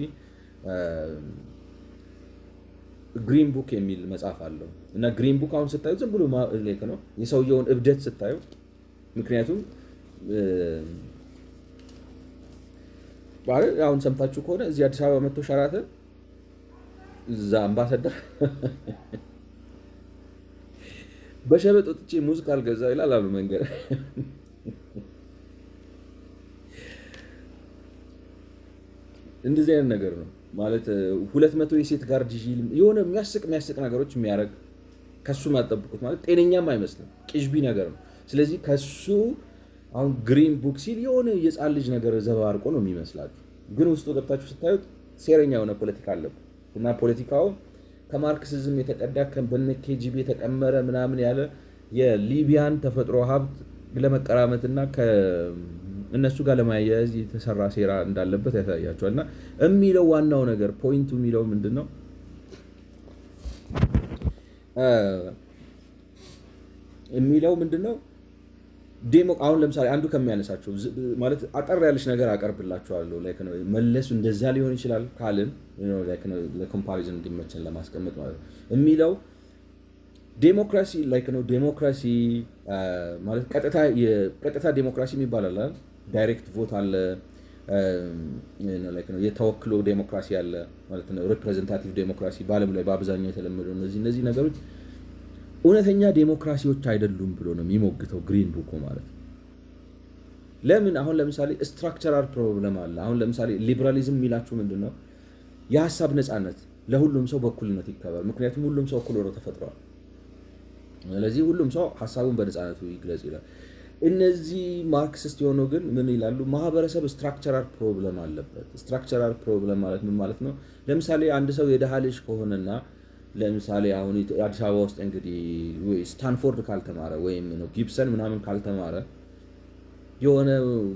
A: ግሪን ቡክ የሚል መጽሐፍ አለው እና ግሪን ቡክ አሁን ስታዩ ዝም ብሎ ሌክ ነው የሰውየውን እብደት ስታዩ። ምክንያቱም አሁን ሰምታችሁ ከሆነ እዚህ አዲስ አበባ መጥቶ ሸራተን እዛ አምባሳደር በሸበጥ ወጥቼ ሙዚቃ አልገዛ ይላል አሉ መንገድ። እንደዚህ አይነት ነገር ነው ማለት 200 የሴት ጋርድ የሆነ የሚያስቅ ነገሮች የሚያደርግ ከሱ ማጠብቁት ማለት ጤነኛም አይመስልም፣ ቅዥቢ ነገር ነው። ስለዚህ ከሱ አሁን ግሪን ቡክ ሲል የሆነ የጻን ልጅ ነገር ዘባርቆ ነው የሚመስላችሁ፣ ግን ውስጡ ገብታችሁ ስታዩት ሴረኛ የሆነ ፖለቲካ አለበት እና ፖለቲካው ከማርክሲዝም የተቀዳ በነ ኬጂቢ የተቀመረ ምናምን ያለ የሊቢያን ተፈጥሮ ሀብት ለመቀራመትና እነሱ ጋር ለማያያዝ የተሰራ ሴራ እንዳለበት ያሳያቸዋል። እና የሚለው ዋናው ነገር ፖይንቱ የሚለው ምንድነው? አሁን ለምሳሌ አንዱ ከሚያነሳቸው ማለት አጠር ያለች ነገር አቀርብላችኋለሁ። ላይክ ነው መለሱ እንደዛ ሊሆን ይችላል ካልን ላይክ ነው ለኮምፓሪዝን እንዲመቸን ለማስቀመጥ ማለት ነው። የሚለው ዴሞክራሲ ላይክ ነው ዴሞክራሲ ማለት ቀጥታ ዴሞክራሲ የሚባል አለ፣ ዳይሬክት ቮት አለ፣ የተወክሎ ዴሞክራሲ ያለ ማለት ነው። ሪፕሬዘንታቲቭ ዴሞክራሲ በዓለም ላይ በአብዛኛው የተለመደው እነዚህ ነገሮች እውነተኛ ዴሞክራሲዎች አይደሉም ብሎ ነው የሚሞግተው ግሪን ቡኩ ማለት ነው። ለምን? አሁን ለምሳሌ ስትራክቸራል ፕሮብለም አለ። አሁን ለምሳሌ ሊበራሊዝም የሚላችሁ ምንድን ነው? የሀሳብ ነፃነት ለሁሉም ሰው በእኩልነት ይከበር። ምክንያቱም ሁሉም ሰው እኩል ሆኖ ተፈጥሯል። ስለዚህ ሁሉም ሰው ሀሳቡን በነፃነቱ ይግለጽ ይላል። እነዚህ ማርክሲስት የሆነው ግን ምን ይላሉ? ማህበረሰብ ስትራክቸራል ፕሮብለም አለበት። ስትራክቸራል ፕሮብለም ማለት ምን ማለት ነው? ለምሳሌ አንድ ሰው የደሃ ልጅ ከሆነና ለምሳሌ አሁን አዲስ አበባ ውስጥ እንግዲህ ስታንፎርድ ካልተማረ ወይም ጊብሰን ምናምን ካልተማረ የሆነ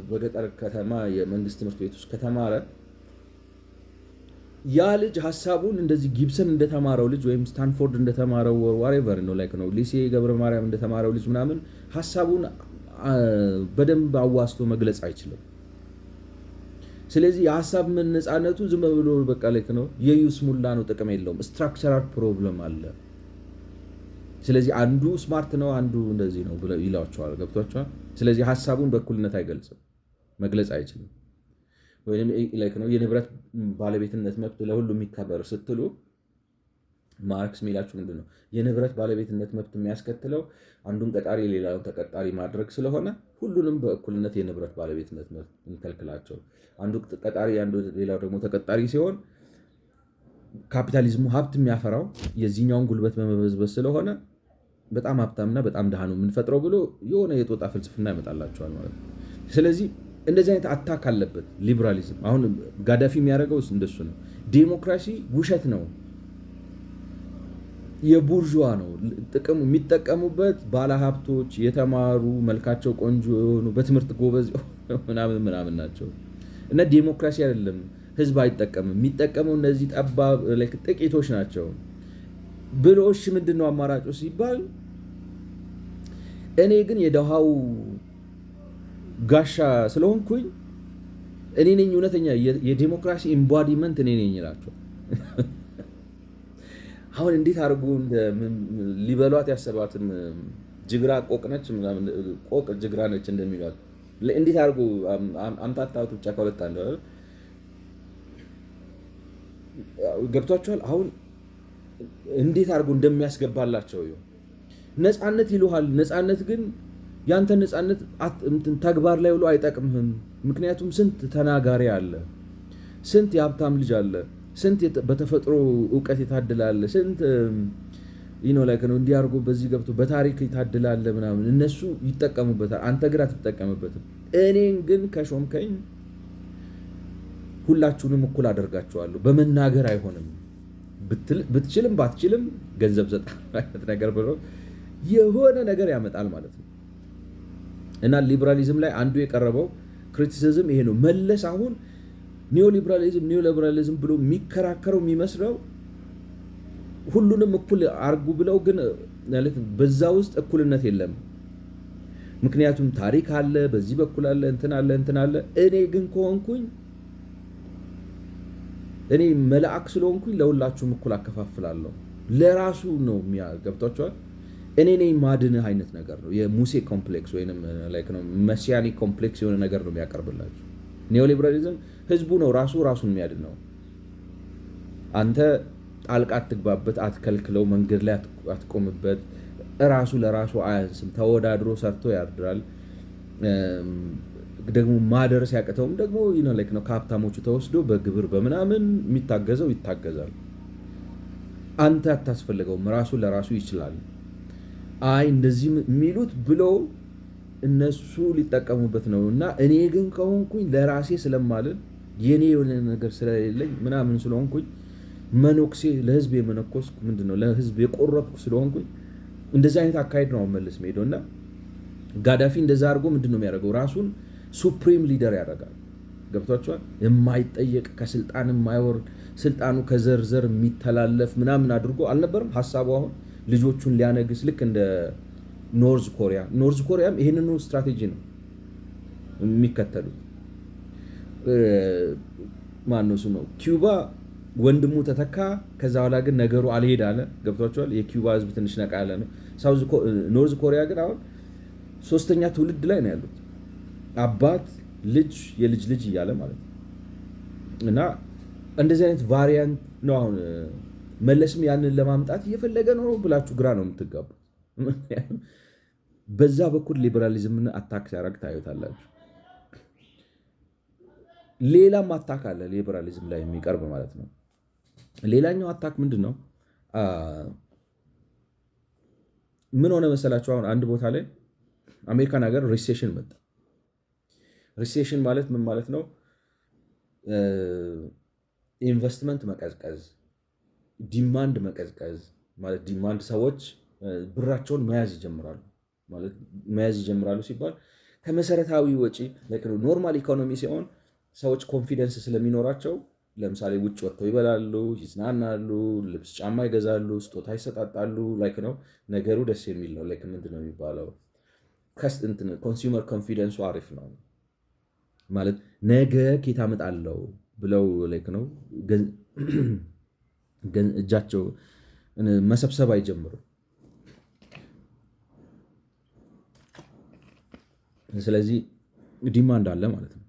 A: በገጠር ከተማ የመንግስት ትምህርት ቤት ውስጥ ከተማረ ያ ልጅ ሀሳቡን እንደዚህ ጊብሰን እንደተማረው ልጅ ወይም ስታንፎርድ እንደተማረው ዋሬቨር ነው ላይክ ነው ሊሴ ገብረ ማርያም እንደተማረው ልጅ ምናምን ሀሳቡን በደንብ አዋስቶ መግለጽ አይችልም። ስለዚህ የሀሳብ ነፃነቱ ዝም ብሎ በቃ ላይክ ነው የይስሙላ ነው፣ ጥቅም የለውም። ስትራክቸራል ፕሮብለም አለ። ስለዚህ አንዱ ስማርት ነው አንዱ እንደዚህ ነው ብለው ይላቸዋል። ገብቷቸዋል። ስለዚህ ሀሳቡን በእኩልነት አይገልጽም፣ መግለጽ አይችልም። ወይም ላይክ ነው የንብረት ባለቤትነት መብት ለሁሉም የሚከበር ስትሉ ማርክስ የሚላችሁ ምንድን ነው? የንብረት ባለቤትነት መብት የሚያስከትለው አንዱን ቀጣሪ ሌላውን ተቀጣሪ ማድረግ ስለሆነ ሁሉንም በእኩልነት የንብረት ባለቤትነት መብት እንከልክላቸው። አንዱ ቀጣሪ አንዱ ሌላው ደግሞ ተቀጣሪ ሲሆን ካፒታሊዝሙ ሀብት የሚያፈራው የዚህኛውን ጉልበት በመበዝበዝ ስለሆነ በጣም ሀብታምና በጣም ድሃ ነው የምንፈጥረው ብሎ የሆነ የጦጣ ፍልስፍና ይመጣላቸዋል ማለት ነው። ስለዚህ እንደዚህ አይነት አታክ አለበት ሊበራሊዝም። አሁን ጋዳፊ የሚያደርገው እንደሱ ነው። ዴሞክራሲ ውሸት ነው፣ የቡርዥዋ ነው። ጥቅሙ የሚጠቀሙበት ባለሀብቶች፣ የተማሩ መልካቸው ቆንጆ የሆኑ በትምህርት ጎበዝ ምናምን ናቸው። እና ዴሞክራሲ አይደለም፣ ህዝብ አይጠቀምም። የሚጠቀመው እነዚህ ጠባብ ጥቂቶች ናቸው ብሎ እሺ ምንድን ነው አማራጩ ሲባል እኔ ግን የደሃው ጋሻ ስለሆንኩኝ እኔ ነኝ እውነተኛ የዲሞክራሲ ኢምቦዲመንት እኔ ነኝ ይላቸው። አሁን እንዴት አድርጎ ሊበሏት ያሰባትን ጅግራ ቆቅ ነች ምናምን ቆቅ ጅግራ ነች እንደሚሏት እንዴት አድርጎ አምታታቱ ብቻ ከሁለት አንዱ ገብቷቸዋል። አሁን እንዴት አድርጎ እንደሚያስገባላቸው ነፃነት ይሉሃል። ነፃነት ግን ያንተ ነፃነት ተግባር ላይ ብሎ አይጠቅምህም። ምክንያቱም ስንት ተናጋሪ አለ፣ ስንት የሀብታም ልጅ አለ፣ ስንት በተፈጥሮ እውቀት የታደላለ፣ ስንት ላይ ነው እንዲህ አድርጎ በዚህ ገብቶ በታሪክ የታደላለ ምናምን። እነሱ ይጠቀሙበታል፣ አንተ ግን አትጠቀምበትም። እኔን ግን ከሾምከኝ ሁላችሁንም እኩል አደርጋችኋለሁ። በመናገር አይሆንም፣ ብትችልም ባትችልም ገንዘብ ዘጣ አይነት ነገር ብሎ የሆነ ነገር ያመጣል ማለት ነው። እና ሊበራሊዝም ላይ አንዱ የቀረበው ክሪቲሲዝም ይሄ ነው። መለስ አሁን ኒዮሊበራሊዝም ብሎ የሚከራከረው የሚመስለው ሁሉንም እኩል አርጉ ብለው፣ ግን በዛ ውስጥ እኩልነት የለም። ምክንያቱም ታሪክ አለ፣ በዚህ በኩል አለ፣ እንትን አለ። እኔ ግን ከሆንኩኝ እኔ መልአክ ስለሆንኩኝ ለሁላችሁም እኩል አከፋፍላለሁ። ለራሱ ነው ገብቷቸዋል። እኔ ነኝ ማድንህ አይነት ነገር ነው። የሙሴ ኮምፕሌክስ ወይም መሲያኒክ ኮምፕሌክስ የሆነ ነገር ነው የሚያቀርብላችሁ። ኒዮሊበራሊዝም ህዝቡ ነው ራሱን የሚያድን ነው። አንተ ጣልቃ አትግባበት፣ አትከልክለው፣ መንገድ ላይ አትቆምበት። ራሱ ለራሱ አያንስም፣ ተወዳድሮ ሰርቶ ያድራል። ደግሞ ማደር ሲያቅተውም ደግሞ ከሀብታሞቹ ተወስዶ በግብር በምናምን የሚታገዘው ይታገዛል። አንተ አታስፈልገውም፣ ራሱ ለራሱ ይችላል። አይ እንደዚህ የሚሉት ብሎ እነሱ ሊጠቀሙበት ነው። እና እኔ ግን ከሆንኩኝ ለራሴ ስለማልን የኔ የሆነ ነገር ስለሌለኝ ምናምን ስለሆንኩኝ መኖክሴ ለህዝብ የመነኮስኩ ምንድነው ለህዝብ የቆረብኩ ስለሆንኩኝ እንደዚህ አይነት አካሄድ ነው መለስ ሄደው። እና ጋዳፊ እንደዛ አድርጎ ምንድነው የሚያደርገው? ራሱን ሱፕሪም ሊደር ያደርጋል። ገብቷቸዋል። የማይጠየቅ ከስልጣን የማይወርድ ስልጣኑ ከዘርዘር የሚተላለፍ ምናምን አድርጎ አልነበርም ሀሳቡ። አሁን ልጆቹን ሊያነግስ ልክ እንደ ኖርዝ ኮሪያም ይህንኑ ስትራቴጂ ነው የሚከተሉት። ማነው ስሙ? ኪዩባ ወንድሙ ተተካ። ከዛ በኋላ ግን ነገሩ አልሄድ አለ። ገብቷቸዋል። የኪዩባ ህዝብ ትንሽ ነቃ ያለ ነው። ኖርዝ ኮሪያ ግን አሁን 3ኛ ትውልድ ላይ ነው ያሉት። አባት ልጅ የልጅ ልጅ እያለ ማለት ነው። እና እንደዚህ አይነት ቫሪያንት ነው። አሁን መለስም ያንን ለማምጣት እየፈለገ ነው ብላችሁ ግራ ነው የምትጋቡት። በዛ በኩል ሊበራሊዝምን አታክ ሲያደርግ ታዩታላችሁ። ሌላም አታክ አለ ሊበራሊዝም ላይ የሚቀርብ ማለት ነው። ሌላኛው አታክ ምንድን ነው? ምን ሆነ መሰላችሁ? አሁን አንድ ቦታ ላይ አሜሪካን ሀገር ሪሴሽን መጣ። ሪሴሽን ማለት ምን ማለት ነው? ኢንቨስትመንት መቀዝቀዝ፣ ዲማንድ መቀዝቀዝ ማለት ዲማንድ ሰዎች ብራቸውን መያዝ ይጀምራሉ። ማለት መያዝ ይጀምራሉ ሲባል ከመሰረታዊ ወጪ ኖርማል ኢኮኖሚ ሲሆን ሰዎች ኮንፊደንስ ስለሚኖራቸው ለምሳሌ ውጭ ወጥተው ይበላሉ፣ ይዝናናሉ፣ ልብስ ጫማ ይገዛሉ፣ ስጦታ ይሰጣጣሉ። ላይክ ነው ነገሩ ደስ የሚል ነው። ላይክ ምንድን ነው የሚባለው? ኮንሱመር ኮንፊደንሱ አሪፍ ነው ማለት ነገ ኬት አመጣለሁ ብለው ላይክ ነው እጃቸው መሰብሰብ አይጀምሩም። ስለዚህ ዲማንድ አለ ማለት ነው።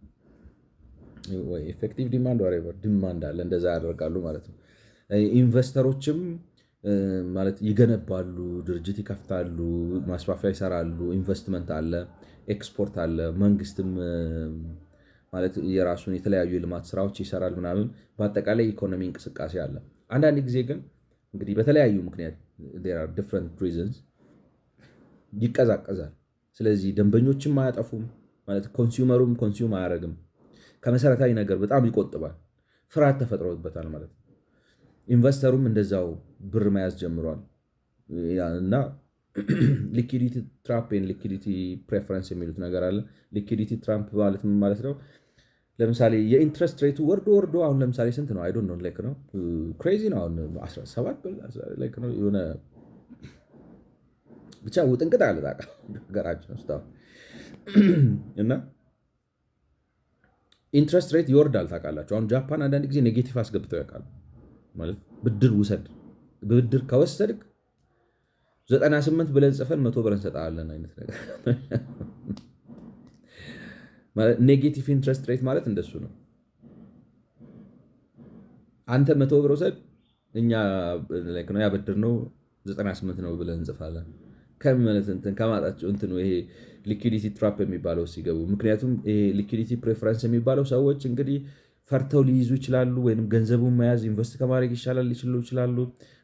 A: ወይ ኤፌክቲቭ ዲማንድ ወሬቨር ዲማንድ አለ፣ እንደዛ ያደርጋሉ ማለት ነው። ኢንቨስተሮችም ማለት ይገነባሉ፣ ድርጅት ይከፍታሉ፣ ማስፋፊያ ይሰራሉ፣ ኢንቨስትመንት አለ፣ ኤክስፖርት አለ። መንግስትም ማለት የራሱን የተለያዩ የልማት ስራዎች ይሰራል ምናምን። በአጠቃላይ ኢኮኖሚ እንቅስቃሴ አለ። አንዳንድ ጊዜ ግን እንግዲህ በተለያዩ ምክንያት ዲፍረንት ሪዝንስ ይቀዛቀዛል። ስለዚህ ደንበኞችም አያጠፉም ማለት ኮንሱመሩም ኮንሱም አያደርግም። ከመሰረታዊ ነገር በጣም ይቆጥባል። ፍርሃት ተፈጥሮበታል ማለት ነው። ኢንቨስተሩም እንደዛው ብር መያዝ ጀምሯል እና ሊኩዲቲ ትራምፕ ሊኩዲቲ ፕሬፈረንስ የሚሉት ነገር አለ። ሊኩዲቲ ትራምፕ ማለት ምን ማለት ነው? ለምሳሌ የኢንትረስት ሬቱ ወርዶ ወርዶ አሁን ለምሳሌ ስንት ነው? አይ ዶንት ኖ ላይክ ነው ክሬዚ ነው። አሁን 17 ላይክ ነው የሆነ ብቻ ውጥንቅጥ አለ ሀገራችን ውስጥ እና ኢንትረስት ሬት ይወርዳል ታውቃላችሁ። አሁን ጃፓን አንዳንድ ጊዜ ኔጌቲቭ አስገብተው ያውቃሉ። ማለት ብድር ውሰድ፣ ብድር ከወሰድክ 98 ብለን ጽፈን 100 ብለን እንሰጣለን አይነት ነገር። ኔጌቲቭ ኢንትረስት ሬት ማለት እንደሱ ነው። አንተ 100 ብር ውሰድ፣ እኛ ያበድርነው 98 ነው ብለን እንጽፋለን። ከማጣቸው ይሄ ሊኩዲቲ ትራፕ የሚባለው ሲገቡ። ምክንያቱም ይሄ ሊኩዲቲ ፕሬፈረንስ የሚባለው ሰዎች እንግዲህ ፈርተው ሊይዙ ይችላሉ፣ ወይም ገንዘቡን መያዝ ኢንቨስት ከማድረግ ይሻላል ሊችሉ ይችላሉ፣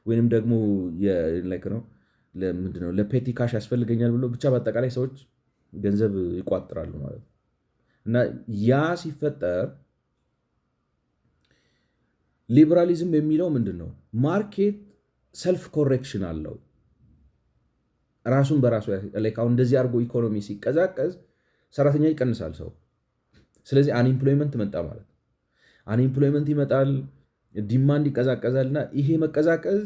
A: ወይም ደግሞ ምንድነው ለፔቲ ካሽ ያስፈልገኛል ብሎ ብቻ በአጠቃላይ ሰዎች ገንዘብ ይቋጥራሉ ማለት ነው። እና ያ ሲፈጠር ሊበራሊዝም የሚለው ምንድን ነው? ማርኬት ሰልፍ ኮሬክሽን አለው ራሱን በራሱ። አሁን እንደዚህ አድርጎ ኢኮኖሚ ሲቀዛቀዝ ሰራተኛ ይቀንሳል ሰው። ስለዚህ አንኢምፕሎይመንት መጣ ማለት ነው። አንኢምፕሎይመንት ይመጣል፣ ዲማንድ ይቀዛቀዛል። እና ይሄ መቀዛቀዝ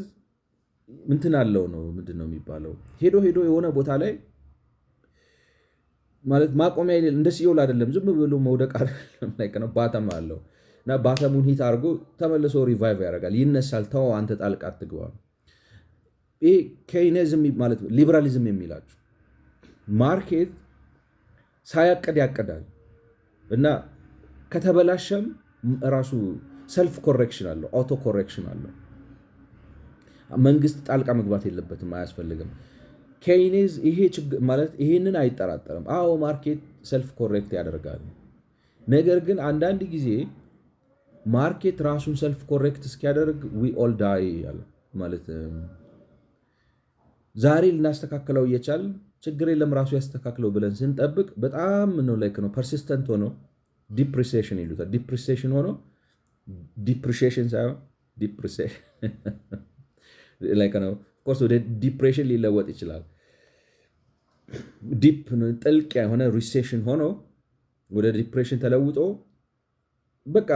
A: ምንትን አለው ነው ምንድን ነው የሚባለው? ሄዶ ሄዶ የሆነ ቦታ ላይ ማለት ማቆሚያ እንደ ሲኦል አይደለም፣ ዝም ብሎ መውደቅ አይደለም፣ ባተም አለው እና ባተሙን ሂት አድርጎ ተመልሶ ሪቫይቭ ያደርጋል፣ ይነሳል። ተው አንተ ጣልቃ አትግባ። ይሄ ኬይኒዝም ማለት ሊበራሊዝም የሚላችሁ ማርኬት ሳያቅድ ያቅዳል እና ከተበላሸም ራሱ ሰልፍ ኮሬክሽን አለው፣ አውቶ ኮሬክሽን አለው። መንግስት ጣልቃ መግባት የለበትም፣ አያስፈልግም። ኬይኒዝ ይሄ ችግር ማለት ይሄንን አይጠራጠርም። አዎ ማርኬት ሰልፍ ኮሬክት ያደርጋል። ነገር ግን አንዳንድ ጊዜ ማርኬት ራሱን ሰልፍ ኮሬክት እስኪያደርግ ዊ ኦል ዳይ ያለ ማለት ዛሬ ልናስተካክለው እየቻል ችግር የለም ራሱ ያስተካክለው ብለን ስንጠብቅ በጣም ነው ላይክ ነው ፐርሲስተንት ሆኖ ዲፕሪሲዬሽን ይሉታል። ዲፕሪሲዬሽን ሆኖ ዲፕሪሺዬሽን ሳይሆን ዲፕሪሲዬሽን ላይክ ነው ኦፍኮርስ ወደ ዲፕሬሽን ሊለወጥ ይችላል። ዲፕ ጥልቅ የሆነ ሪሴሽን ሆኖ ወደ ዲፕሬሽን ተለውጦ በቃ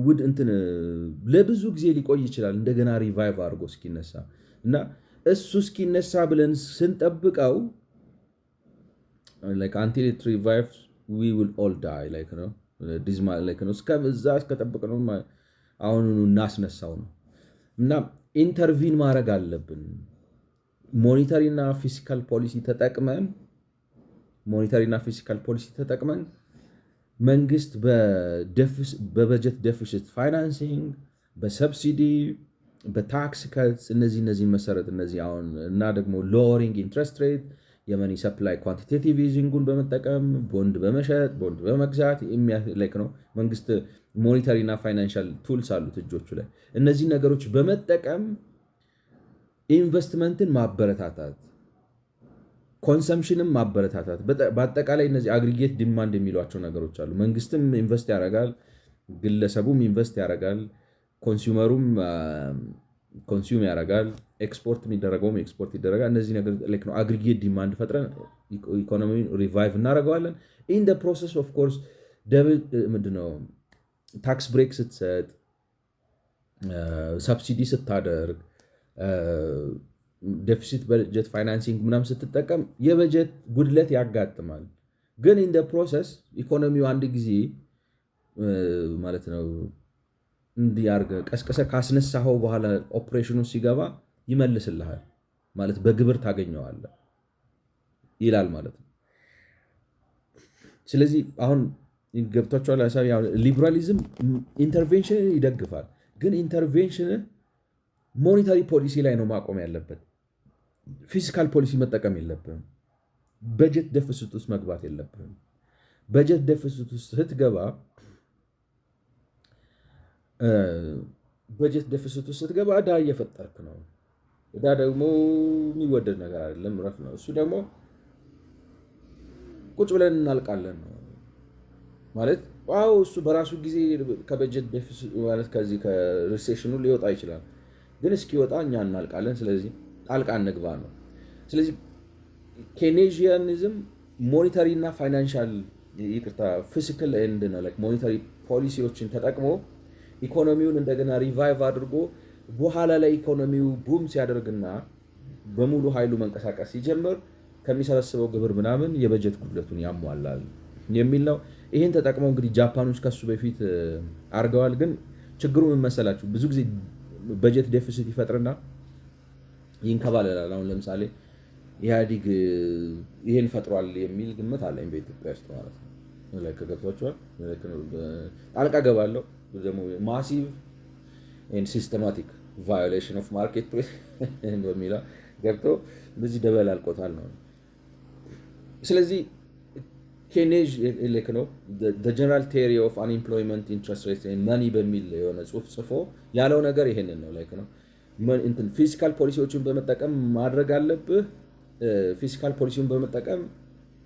A: ውድ እንትን ለብዙ ጊዜ ሊቆይ ይችላል እንደገና ሪቫይቭ አድርጎ እስኪነሳ እና እሱ እስኪነሳ ብለን ስንጠብቀው until it revives we will all die እስከዛ እስከጠብቅነው አሁኑኑ እናስነሳው ነው እና ኢንተርቪን ማድረግ አለብን። ሞኔታሪና ፊስካል ፖሊሲ ተጠቅመን መንግስት በበጀት ዴፊሲት ፋይናንሲንግ፣ በሰብሲዲ፣ በታክስ ከትስ እነዚህ መሰረት እነዚህ አሁን እና ደግሞ ሎወሪንግ ኢንትረስት ሬት የመኒ ሰፕላይ ኳንቲቴቲቭ ኢዚንጉን በመጠቀም ቦንድ በመሸጥ ቦንድ በመግዛት የሚያለቅ ነው። መንግስት ሞኔታሪ እና ፋይናንሻል ቱልስ አሉት እጆቹ ላይ። እነዚህ ነገሮች በመጠቀም ኢንቨስትመንትን ማበረታታት፣ ኮንሰምሽንም ማበረታታት፣ በአጠቃላይ እነዚህ አግሪጌት ዲማንድ የሚሏቸው ነገሮች አሉ። መንግስትም ኢንቨስት ያደርጋል፣ ግለሰቡም ኢንቨስት ያደርጋል፣ ኮንሱመሩም ኮንሱም ያደርጋል፣ ኤክስፖርት የሚደረገውም ኤክስፖርት ይደረጋል። እነዚህ ነገር ነው አግሪጌት ዲማንድ ፈጥረን ኢኮኖሚን ሪቫይቭ እናደርገዋለን። ኢን ደ ፕሮሰስ ኦፍ ኮርስ ምንድነው ታክስ ብሬክ ስትሰጥ፣ ሰብሲዲ ስታደርግ፣ ዴፊሲት በጀት ፋይናንሲንግ ምናምን ስትጠቀም የበጀት ጉድለት ያጋጥማል። ግን ኢን ደ ፕሮሰስ ኢኮኖሚው አንድ ጊዜ ማለት ነው እንዲያርገ ቀስቀሰ ካስነሳኸው በኋላ ኦፕሬሽኑ ሲገባ ይመልስልሃል ማለት በግብር ታገኘዋለህ ይላል ማለት ነው። ስለዚህ አሁን ገብቷቸዋል ሀሳብ። ሊበራሊዝም ኢንተርቬንሽን ይደግፋል፣ ግን ኢንተርቬንሽን ሞኔታሪ ፖሊሲ ላይ ነው ማቆም ያለበት። ፊስካል ፖሊሲ መጠቀም የለብህም። በጀት ደፍስት ውስጥ መግባት የለብህም። በጀት ደፍስት ውስጥ ስትገባ ዕዳ እየፈጠርክ ነው። ዕዳ ደግሞ የሚወደድ ነገር አይደለም፣ ረፍ ነው። እሱ ደግሞ ቁጭ ብለን እናልቃለን ነው ማለት። እሱ በራሱ ጊዜ ከበጀት ደፊሲት ማለት ከዚህ ከሪሴሽኑ ሊወጣ ይችላል፣ ግን እስኪወጣ እኛ እናልቃለን። ስለዚህ ጣልቃ እንግባ ነው። ስለዚህ ኬኔዥያኒዝም ሞኔታሪ እና ፋይናንሻል ፊስካል ኤንድ ሞኔታሪ ፖሊሲዎችን ተጠቅሞ ኢኮኖሚውን እንደገና ሪቫይቭ አድርጎ በኋላ ላይ ኢኮኖሚው ቡም ሲያደርግና በሙሉ ኃይሉ መንቀሳቀስ ሲጀምር ከሚሰበስበው ግብር ምናምን የበጀት ጉድለቱን ያሟላል የሚል ነው። ይህን ተጠቅመው እንግዲህ ጃፓኖች ከሱ በፊት አድርገዋል። ግን ችግሩ ምን መሰላችሁ? ብዙ ጊዜ በጀት ዴፊሲት ይፈጥርና ይንከባለላል። አሁን ለምሳሌ ኢህአዲግ ይህን ፈጥሯል የሚል ግምት አለኝ በኢትዮጵያ ውስጥ ማለት ነው። ገብቷችኋል? ጣልቃ ገባለሁ ደግሞ ማሲቭ ሲስተማቲክ ቫዮሌሽን ኦፍ ማርኬት ፕሬስ በሚለው ገብቶ በዚህ ደበላልቆታል ነው። ስለዚህ ኬኔዥ ልክ ነው ጀነራል ቴሪ ኦፍ አንኤምፕሎይመንት ኢንትረስት ሬት መኒ በሚል የሆነ ጽሁፍ ጽፎ ያለው ነገር ይሄንን ነው። ላይክ ነው ፊስካል ፖሊሲዎችን በመጠቀም ማድረግ አለብህ። ፊስካል ፖሊሲውን በመጠቀም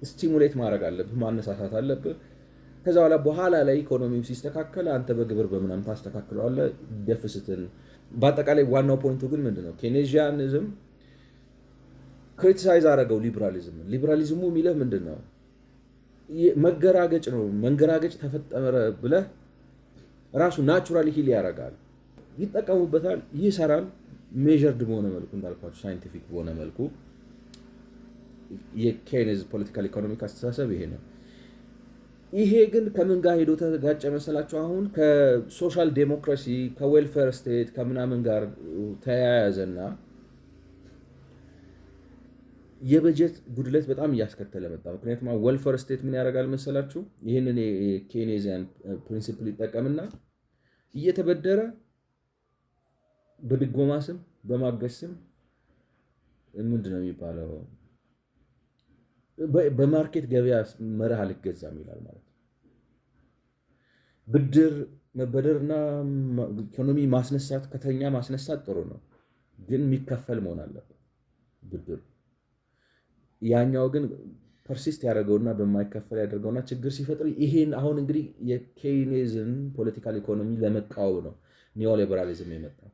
A: ስቲሙሌት ማድረግ አለብህ፣ ማነሳሳት አለብህ። ከዛ በኋላ ላይ ኢኮኖሚው ሲስተካከል አንተ በግብር በምናምን ታስተካክለዋለህ ዴፊሲትን። በአጠቃላይ ዋናው ፖይንቱ ግን ምንድነው? ኬኔዥያኒዝም ክሪቲሳይዝ አደረገው ሊበራሊዝሙ የሚልህ ምንድነው? መገራገጭ ነው። መንገራገጭ ተፈጠረ ብለህ ራሱ ናቹራሊ ሂል ያደርጋል፣ ይጠቀሙበታል፣ ይሰራል። ሜዠርድ በሆነ መልኩ እንዳልኳቸው ሳይንቲፊክ በሆነ መልኩ የኬኔዝ ፖለቲካል ኢኮኖሚክ አስተሳሰብ ይሄ ነው። ይሄ ግን ከምን ጋር ሄዶ ተጋጨ መሰላቸው? አሁን ከሶሻል ዴሞክራሲ ከዌልፌር ስቴት ከምናምን ጋር ተያያዘና የበጀት ጉድለት በጣም እያስከተለ መጣ። ምክንያቱም ዌልፌር ስቴት ምን ያደርጋል መሰላችሁ? ይህንን የኬኔዚያን ፕሪንሲፕል ይጠቀምና እየተበደረ በድጎማ ስም በማገዝ ስም ምንድን ነው የሚባለው በማርኬት ገበያ መርህ አልገዛም ይላል ማለት ነው። ብድር መበደርና ኢኮኖሚ ማስነሳት ከተኛ ማስነሳት ጥሩ ነው፣ ግን የሚከፈል መሆን አለበት ብድር። ያኛው ግን ፐርሲስት ያደርገውና በማይከፈል ያደርገውና ችግር ሲፈጥር ይሄን አሁን እንግዲህ የኬኔዝን ፖለቲካል ኢኮኖሚ ለመቃወም ነው ኒዮሊበራሊዝም የመጣው።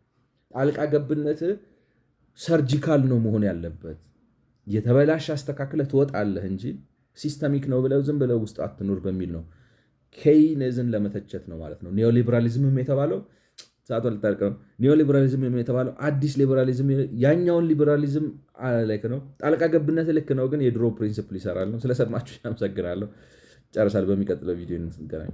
A: ጣልቃ ገብነት ሰርጂካል ነው መሆን ያለበት። የተበላሽ አስተካክለ ትወጣለህ እንጂ ሲስተሚክ ነው ብለው ዝም ብለው ውስጥ አትኑር በሚል ነው ኬይኔዝን ለመተቸት ነው ማለት ነው። ኒዮሊበራሊዝምም የተባለው ኒዮሊበራሊዝም የተባለው አዲስ ሊበራሊዝም ያኛውን ሊበራሊዝም ላይክ ነው። ጣልቃ ገብነት ልክ ነው፣ ግን የድሮ ፕሪንሲፕል ይሰራል ነው። ስለሰማችሁ አመሰግናለሁ። ጨርሳል። በሚቀጥለው ቪዲዮ እንገናኝ።